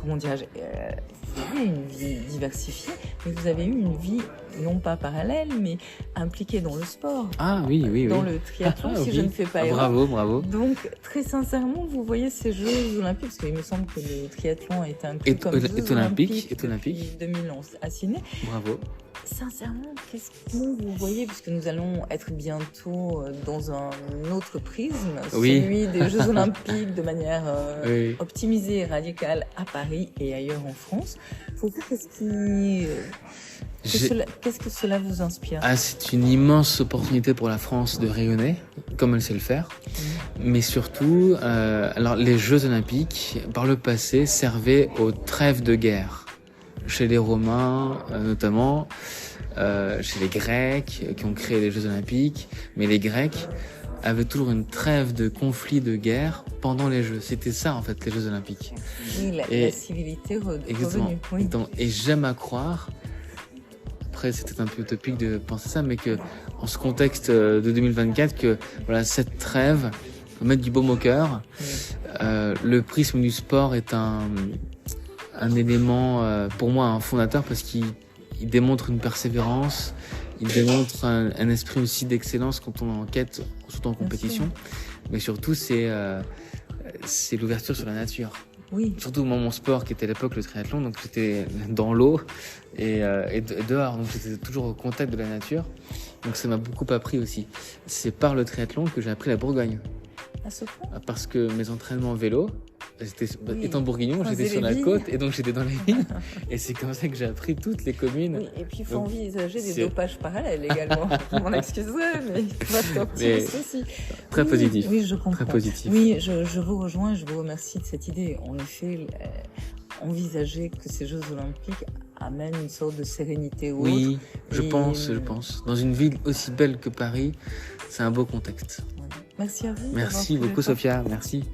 comment dirais-je, vous avez une vie diversifiée, mais vous avez eu une vie non pas parallèle, mais impliquée dans le sport. Ah oui, oui, dans oui. le triathlon, si oui. je ne fais pas erreur. Bravo, bravo. Donc, très sincèrement, vous voyez ces Jeux Olympiques, parce qu'il me semble que le triathlon a été inclus comme Jeux Olympiques depuis 2011 à Sydney. Bravo. Sincèrement, qu'est-ce que vous voyez, puisque nous allons être bientôt dans un autre prisme, Oui. celui des Jeux Olympiques de manière Oui. optimisée et radicale à Paris et ailleurs en France. Pour vous, qu'est-ce que cela vous inspire? Ah, c'est une immense opportunité pour la France de rayonner, comme elle sait le faire. Mais surtout, alors les Jeux Olympiques, par le passé, servaient aux trêves de guerre. Chez les Romains, notamment, chez les Grecs, qui ont créé les Jeux Olympiques. Mais les Grecs avaient toujours une trêve de conflit, de guerre pendant les Jeux. C'était ça, en fait, les Jeux Olympiques. Oui, la civilité exactement. revenue. Oui. Et j'aime à croire, après c'est peut-être un peu utopique de penser ça, mais que en ce contexte de 2024, que voilà, cette trêve peut mettre du baume au cœur. Le prisme du sport est un élément, pour moi, un fondateur, parce qu'il démontre une persévérance, il démontre un esprit aussi d'excellence quand on est en quête, surtout en compétition. Mais surtout, c'est l'ouverture sur la nature. Oui. Surtout moi, mon sport qui était à l'époque le triathlon, donc j'étais dans l'eau et dehors, donc j'étais toujours au contact de la nature. Donc ça m'a beaucoup appris aussi. C'est par le triathlon que j'ai appris la Bourgogne. À ce point ? Parce que mes entraînements vélo, étant bourguignon, j'étais sur la vignes. côte et donc j'étais dans les vignes. Et c'est comme ça que j'ai appris toutes les communes. Oui, et puis il faut envisager des dopages parallèles également. Vous m'en excuserez, mais il faut être optimiste aussi. Très positif. Oui, je comprends. Très positif. Oui, je vous rejoins, je vous remercie de cette idée. En effet, envisager que ces Jeux Olympiques amènent une sorte de sérénité ou oui, autre. je pense. Dans une ville aussi belle que Paris, c'est un beau contexte. Merci à vous. Merci beaucoup, Sophia. Merci.